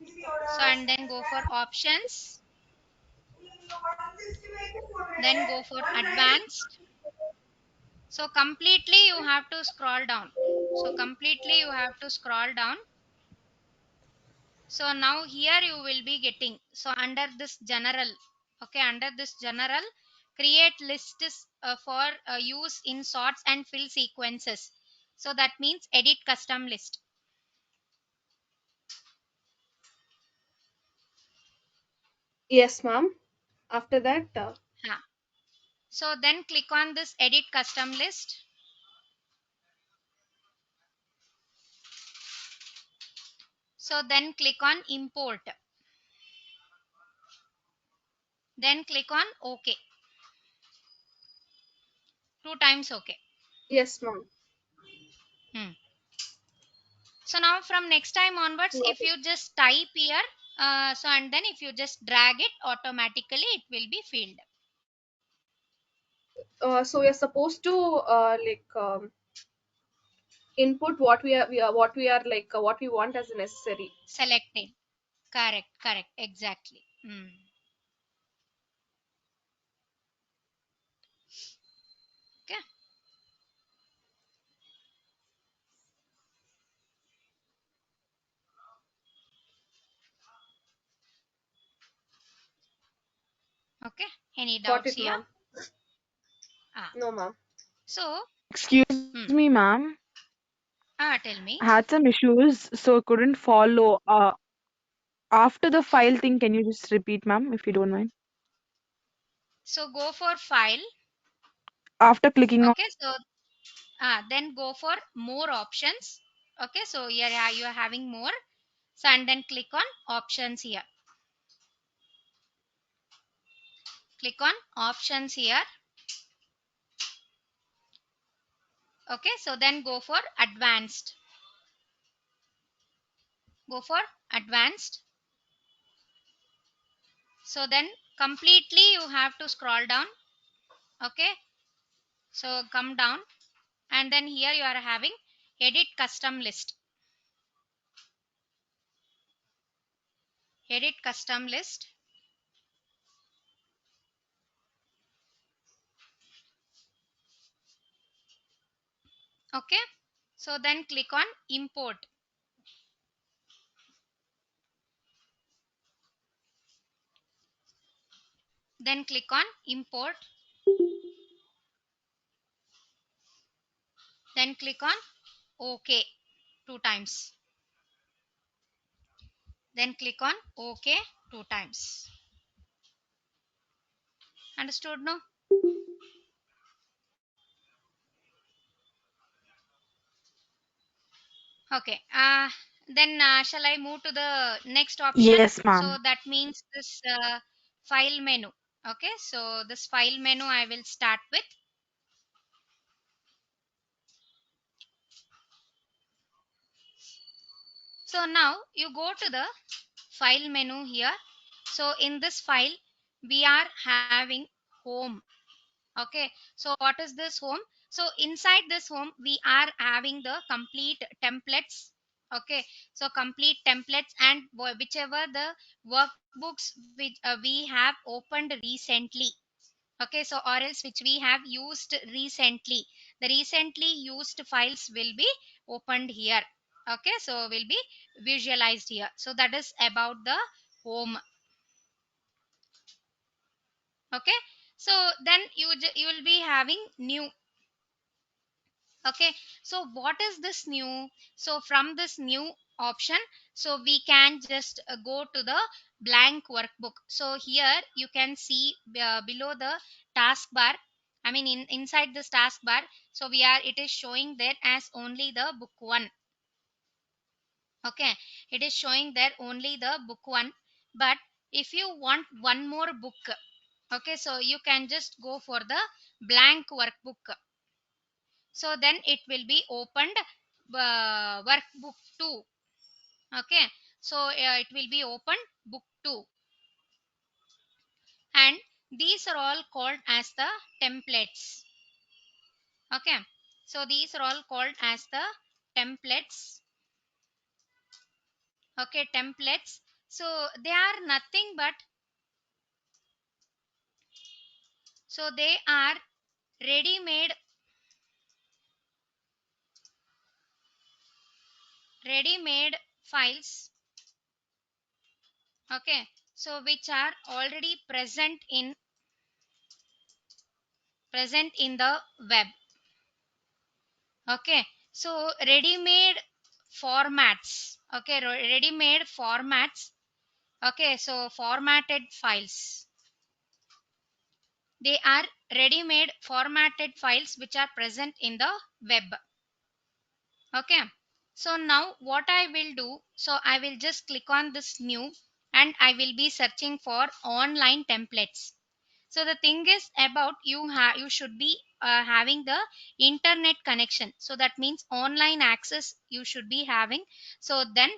Speaker 3: so and then go for options, then go for advanced. So completely you have to scroll down, so completely you have to scroll down. So now here you will be getting, so under this general, okay, under this general, create lists for use in sorts and fill sequences. So that means edit custom list.
Speaker 2: Yes, ma'am. After that,
Speaker 3: Ha. So then click on this edit custom list. So then click on import. Then click on OK. Two times OK.
Speaker 2: yes, ma'am.
Speaker 3: Hmm. So now from next time onwards, if you just type here, so and then if you just drag it, automatically it will be filled.
Speaker 2: So we are supposed to input what we are like what we want as necessary.
Speaker 3: Selected. Correct, correct, exactly. Hmm. Okay, okay. Any
Speaker 2: Got
Speaker 3: doubts
Speaker 2: it,
Speaker 3: here?
Speaker 2: ma'am.
Speaker 3: Ah,
Speaker 2: No, ma'am.
Speaker 3: so,
Speaker 8: Excuse
Speaker 3: hmm.
Speaker 8: me, ma'am.
Speaker 3: Tell me.
Speaker 8: I had some issues, so couldn't follow. After the file thing, can you just repeat, ma'am, if you don't mind?
Speaker 3: So go for file.
Speaker 8: After clicking on,
Speaker 3: Okay, so then go for more options. Okay, so here you are having more. So and then click on options here. Click on options here. Okay, so then go for advanced. Go for advanced. So then completely you have to scroll down. Okay, so come down and then here you are having edit custom list. Edit custom list. Okay, so then click on import. Then click on import. Then click on OK 2 times. Then click on OK 2 times. Understood now? Okay. Then shall I move to the next option?
Speaker 8: Yes,
Speaker 3: So
Speaker 8: ma'am.
Speaker 3: that means this file menu. Okay. So this file menu I will start with. So now you go to the file menu here. So in this file we are having home. Okay, so what is this home? So inside this home we are having the complete templates. Okay, so complete templates and whichever the workbooks which we have opened recently. Okay, so or else which we have used recently, the recently used files will be opened here. Okay, so will be visualized here. So that is about the home. Okay, so then you will be having new. Okay, so what is this new? So from this new option, so we can just go to the blank workbook. So here you can see below the taskbar, I mean inside this taskbar, so we are, it is showing there as only the book 1. Okay, it is showing there only the book 1. But if you want one more book, okay, so you can just go for the blank workbook. So then it will be opened workbook 2. Okay, so it will be opened book 2, and these are all called as the templates. Okay, so these are all called as the templates. Okay, templates. So they are nothing but, so they are ready made files. Okay, so which are already present in the web. Okay, so ready-made formats. Okay, ready-made formats. Okay, so formatted files. They are ready-made formatted files which are present in the web. Okay, so now what I will do, so I will just click on this new, and I will be searching for online templates. So the thing is about you should be having the internet connection. So that means online access you should be having. So then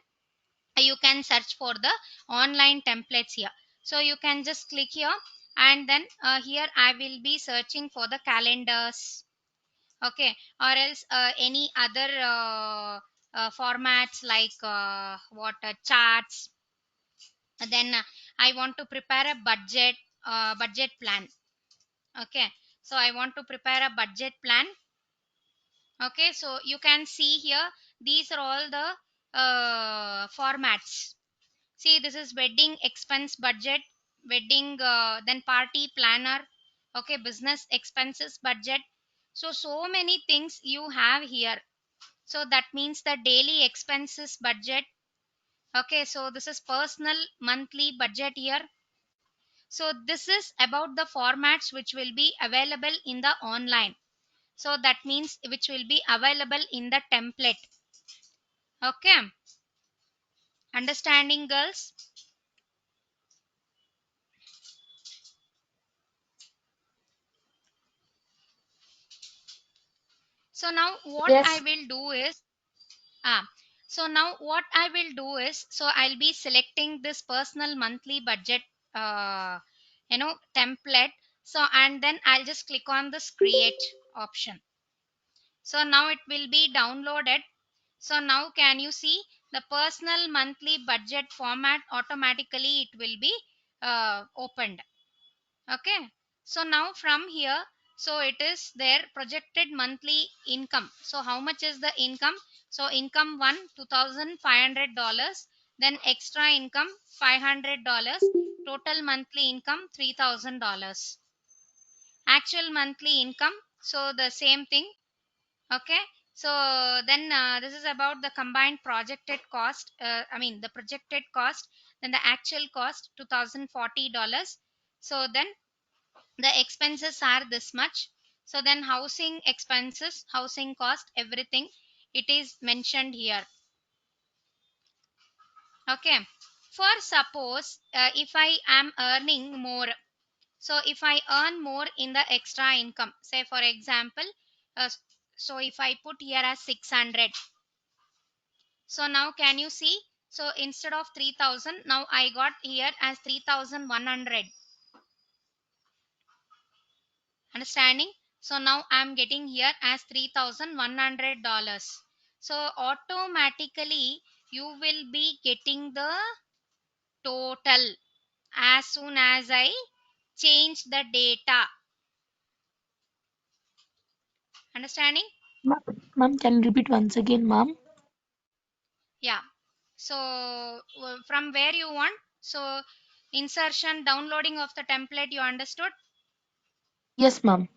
Speaker 3: you can search for the online templates here. So you can just click here, and then here I will be searching for the calendars. Okay, or else any other formats like what charts. Then I want to prepare a budget plan. Okay, so I want to prepare a budget plan. Okay, so you can see here these are all the formats. See, this is wedding expense budget, wedding then party planner. Okay, business expenses budget. So many things you have here. So that means the daily expenses budget. Okay, so this is personal monthly budget here. So this is about the formats which will be available in the online. So that means which will be available in the template. Okay, understanding, girls? So now what I
Speaker 4: Yes.
Speaker 3: will do is, ah so now what I will do is, so I'll be selecting this personal monthly budget uh, template. So and then I'll just click on this create option. So now it will be downloaded. So now can you see the personal monthly budget format automatically it will be opened. Okay, so now from here, so it is their projected monthly income. So how much is the income? So income one $2,500, then extra income $500, total monthly income $3,000. Actual monthly income, so the same thing. Okay, So then this is about the combined projected cost, I mean the projected cost, then the actual cost $2040. So then the expenses are this much. So then housing expenses, housing cost, everything it is mentioned here. Okay, for suppose if I am earning more, so if I earn more in the extra income, say for example, uh, so if I put here as 600, so now can you see, so instead of 3000, now I got here as 3100. Understanding? So now I'm getting here as $3,100. So automatically you will be getting the total as soon as I change the data. Understanding?
Speaker 6: Ma'am, can you repeat once again, ma'am?
Speaker 3: Yeah. So from where you want? So insertion, downloading of the template, you understood?
Speaker 6: Yes, ma'am.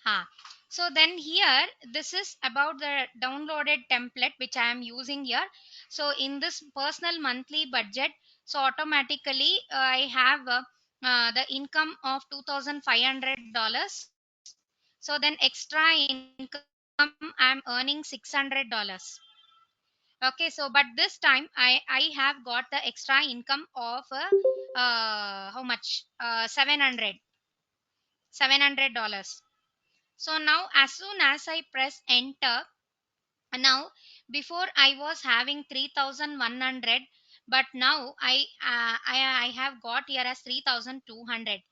Speaker 3: Huh. So then here, this is about the downloaded template which I am using here. So in this personal monthly budget, so automatically I have the income of $2,500. So then extra income I am earning $600. Okay, so but this time I have got the extra income of how much? 700 $700. So now as soon as I press enter, now before I was having 3100, but now I have got here as 3200.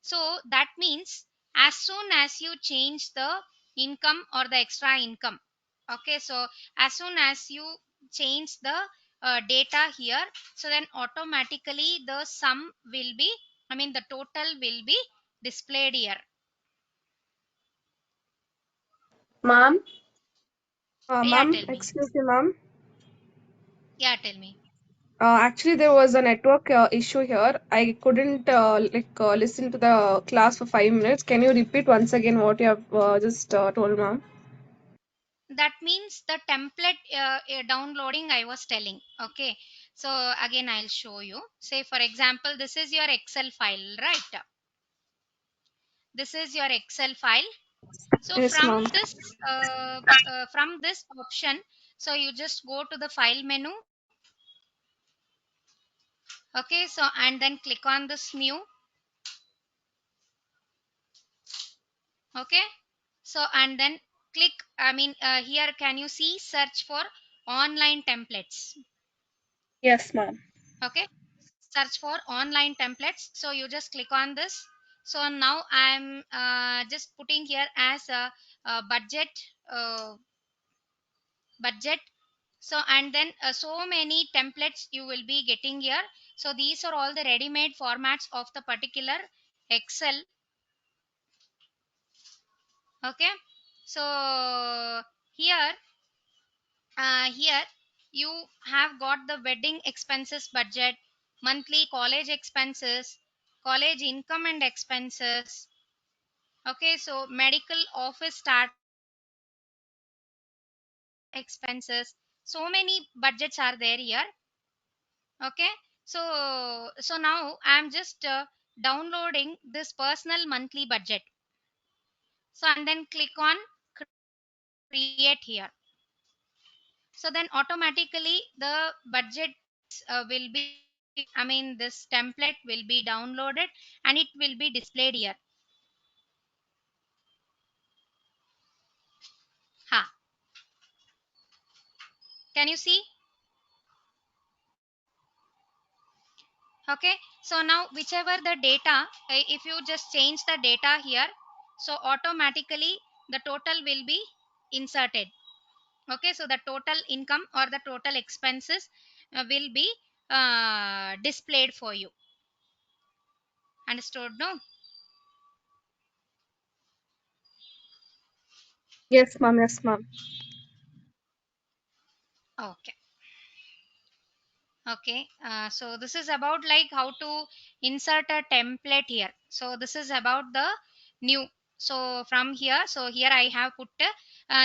Speaker 3: So that means as soon as you change the income or the extra income, okay, so as soon as you change the data here, so then automatically the sum will be, I mean the total will be displayed here.
Speaker 2: Ma'am,
Speaker 3: Yeah,
Speaker 2: ma'am,
Speaker 3: tell me.
Speaker 2: excuse me, ma'am.
Speaker 3: Yeah, tell me.
Speaker 2: Actually, there was a network issue here. I couldn't listen to the class for 5 minutes. Can you repeat once again what you have just told, ma'am?
Speaker 3: That means the template downloading I was telling. Okay, so again I'll show you. Say for example, this is your Excel file, right? This is your Excel file. So
Speaker 2: Yes, ma'am.
Speaker 3: from this option, so you just go to the file menu. Okay, so and then click on this new. Okay, so and then click, I mean here can you see search for online templates?
Speaker 2: Yes, ma'am.
Speaker 3: Okay, search for online templates, so you just click on this. So now I'm just putting here as a uh, budget. So and then so many templates you will be getting here. So these are all the ready made formats of the particular Excel. Okay, so here here you have got the wedding expenses budget, monthly college expenses, college income and expenses. Okay, so medical office startup expenses. So many budgets are there here. Okay, so now I'm just downloading this personal monthly budget. So and then click on create here. So then automatically the budgets will be, I mean this template will be downloaded and it will be displayed here. Ha, can you see? Okay, so now whichever the data, if you just change the data here, so automatically the total will be inserted. Okay, so the total income or the total expenses will be displayed for you. Understood? No?
Speaker 2: Yes, ma'am. Yes, ma'am.
Speaker 3: Okay. Okay, so this is about like how to insert a template here. So this is about the new. So from here, so here I have put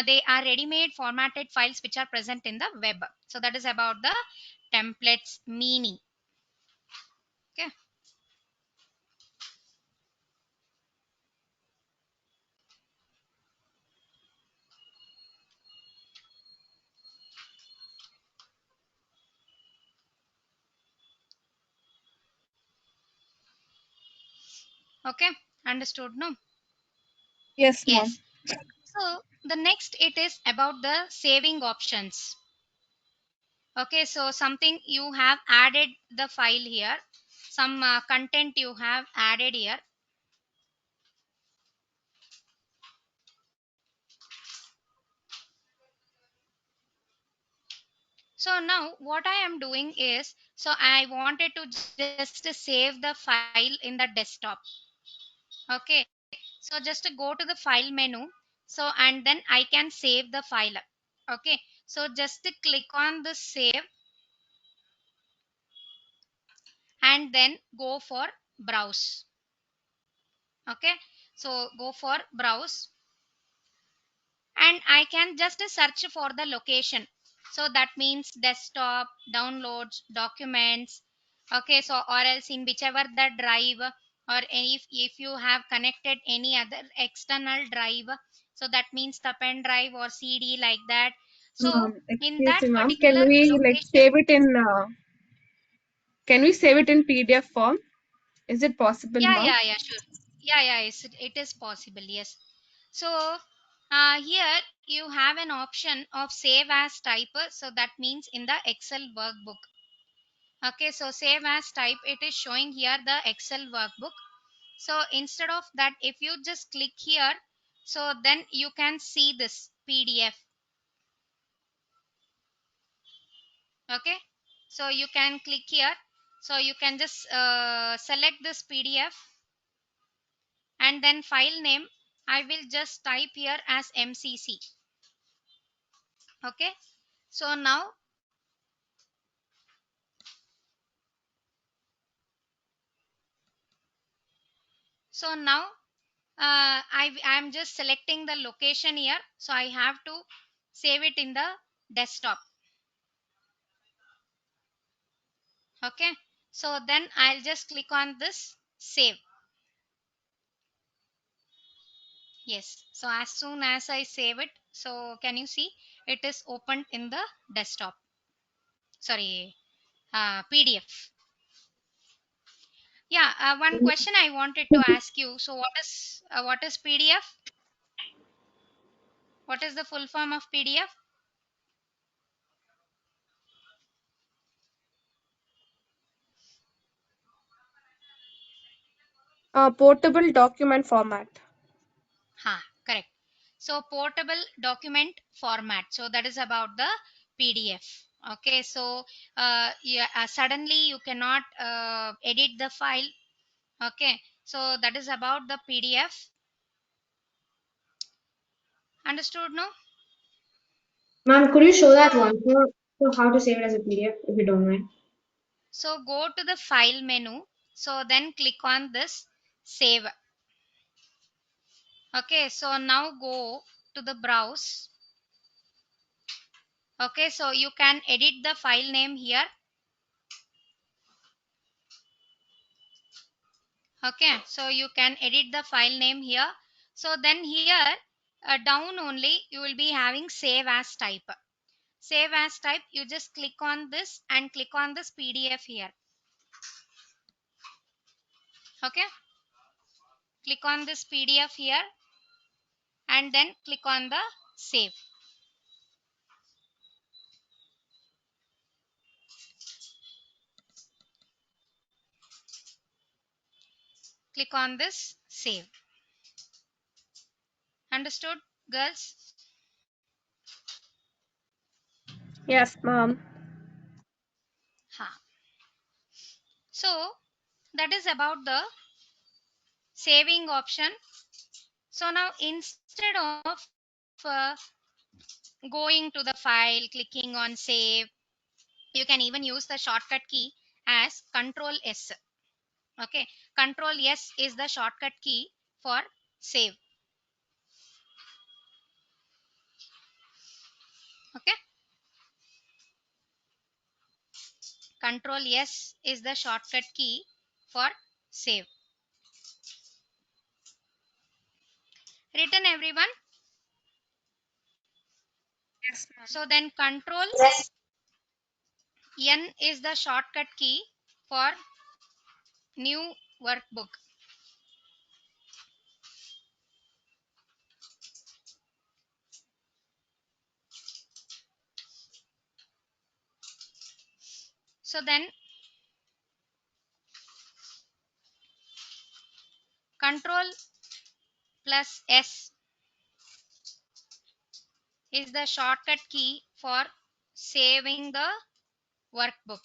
Speaker 3: they are ready made formatted files which are present in the web. So that is about the templates meaning. Okay. Okay, understood, no?
Speaker 2: Yes, mom.
Speaker 3: Yes. So the next it is about the saving options. Okay, so something you have added the file here, some content you have added here. So now what I am doing is, so I wanted to just save the file in the desktop. Okay, so just go to the file menu, so and then I can save the file. Okay, so just click on the save and then go for browse. Okay, so go for browse and I can just search for the location. So that means desktop, downloads, documents. Okay, so or else in whichever the drive, or if you have connected any other external drive, so that means the pen drive or CD like that. So in
Speaker 2: Excuse
Speaker 3: that
Speaker 2: me, ma'am.
Speaker 3: particular location,
Speaker 2: Can we save it in PDF form? Is it possible, ma'am?
Speaker 3: yeah, sure. Yeah, it is possible, yes. So here you have an option of save as type, so that means in the Excel workbook. Okay, so save as type, it is showing here the Excel workbook. So instead of that, if you just click here, so then you can see this PDF. Okay, so you can click here, so you can just select this PDF and then file name I will just type here as MCC. Okay, so now, so now I am just selecting the location here, so I have to save it in the desktop. Okay, so then I'll just click on this save. Yes, so as soon as I save it, so can you see it is opened in the desktop, sorry, PDF. Yeah, one question I wanted to ask you, so what is PDF? What is the full form of PDF?
Speaker 2: Portable document format.
Speaker 3: Ha, correct. So portable document format. So that is about the PDF. Okay, so yeah, suddenly you cannot edit the file. Okay, so that is about the PDF. Understood? No.
Speaker 7: Ma'am, could you show
Speaker 3: So
Speaker 7: that one? So how to save it as a PDF, if you don't mind?
Speaker 3: so go to the file menu. So then click on this save. Okay, so now go to the browse. Okay, so you can edit the file name here. Okay, so you can edit the file name here. So then here down only you will be having save as type. Save as type, you just click on this and click on this PDF here. Okay, click on this PDF here and then click on the save. Click on this save. Understood, girls?
Speaker 2: Yes, ma'am.
Speaker 3: Ha. So that is about the saving option. So now instead of uh, going to the file, clicking on save, you can even use the shortcut key as Control S. Okay, Control S is the shortcut key for save. Okay. Control S is the shortcut key for save. Written everyone?
Speaker 2: Yes, ma'am.
Speaker 3: So then control
Speaker 4: Yes.
Speaker 3: N is the shortcut key for new workbook. So then control plus S is the shortcut key for saving the workbook.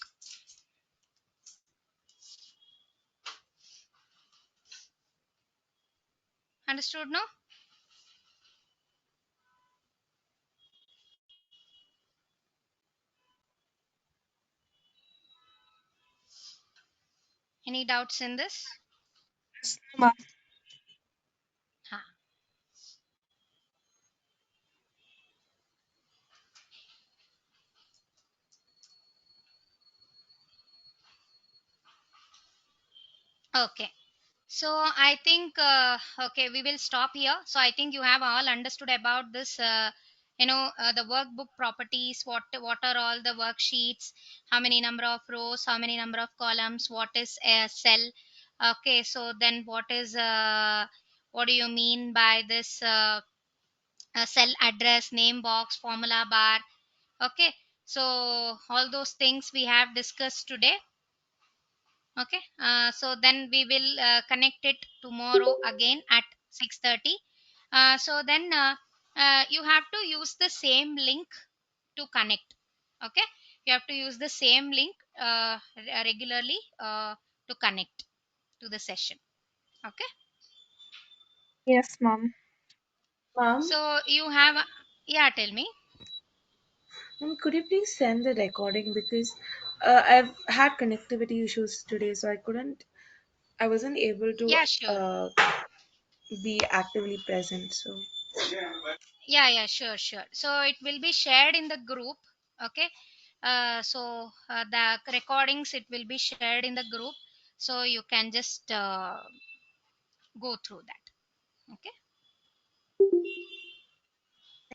Speaker 3: Understood no? Any doubts in this?
Speaker 2: Yes, ma'am.
Speaker 3: Huh. Okay. So I think okay, we will stop here. So I think you have all understood about this. The workbook properties. What are all the worksheets? How many number of rows? How many number of columns? What is a cell? Okay. So then what do you mean by this cell address, name box, formula bar? Okay. So all those things we have discussed today. Okay, so then we will connect it tomorrow again at 6:30. So then you have to use the same link to connect. Okay, you have to use the same link regularly to connect to the session. Okay,
Speaker 2: Yes, ma'am.
Speaker 5: Mom,
Speaker 3: so you have yeah, tell me.
Speaker 5: could you please send the recording because I've had connectivity issues today, so I wasn't able to
Speaker 3: Yeah, sure.
Speaker 5: be actively present. So
Speaker 3: Yeah, sure. So it will be shared in the group. Okay, the recordings it will be shared in the group, so you can just go through that. Okay.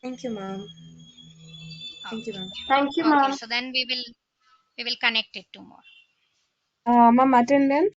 Speaker 5: thank you, ma'am. Thank you,
Speaker 3: Okay.
Speaker 5: ma'am.
Speaker 4: Thank you,
Speaker 3: Okay,
Speaker 4: ma'am.
Speaker 3: so then we will connect it tomorrow.
Speaker 2: Ma'am, attendance.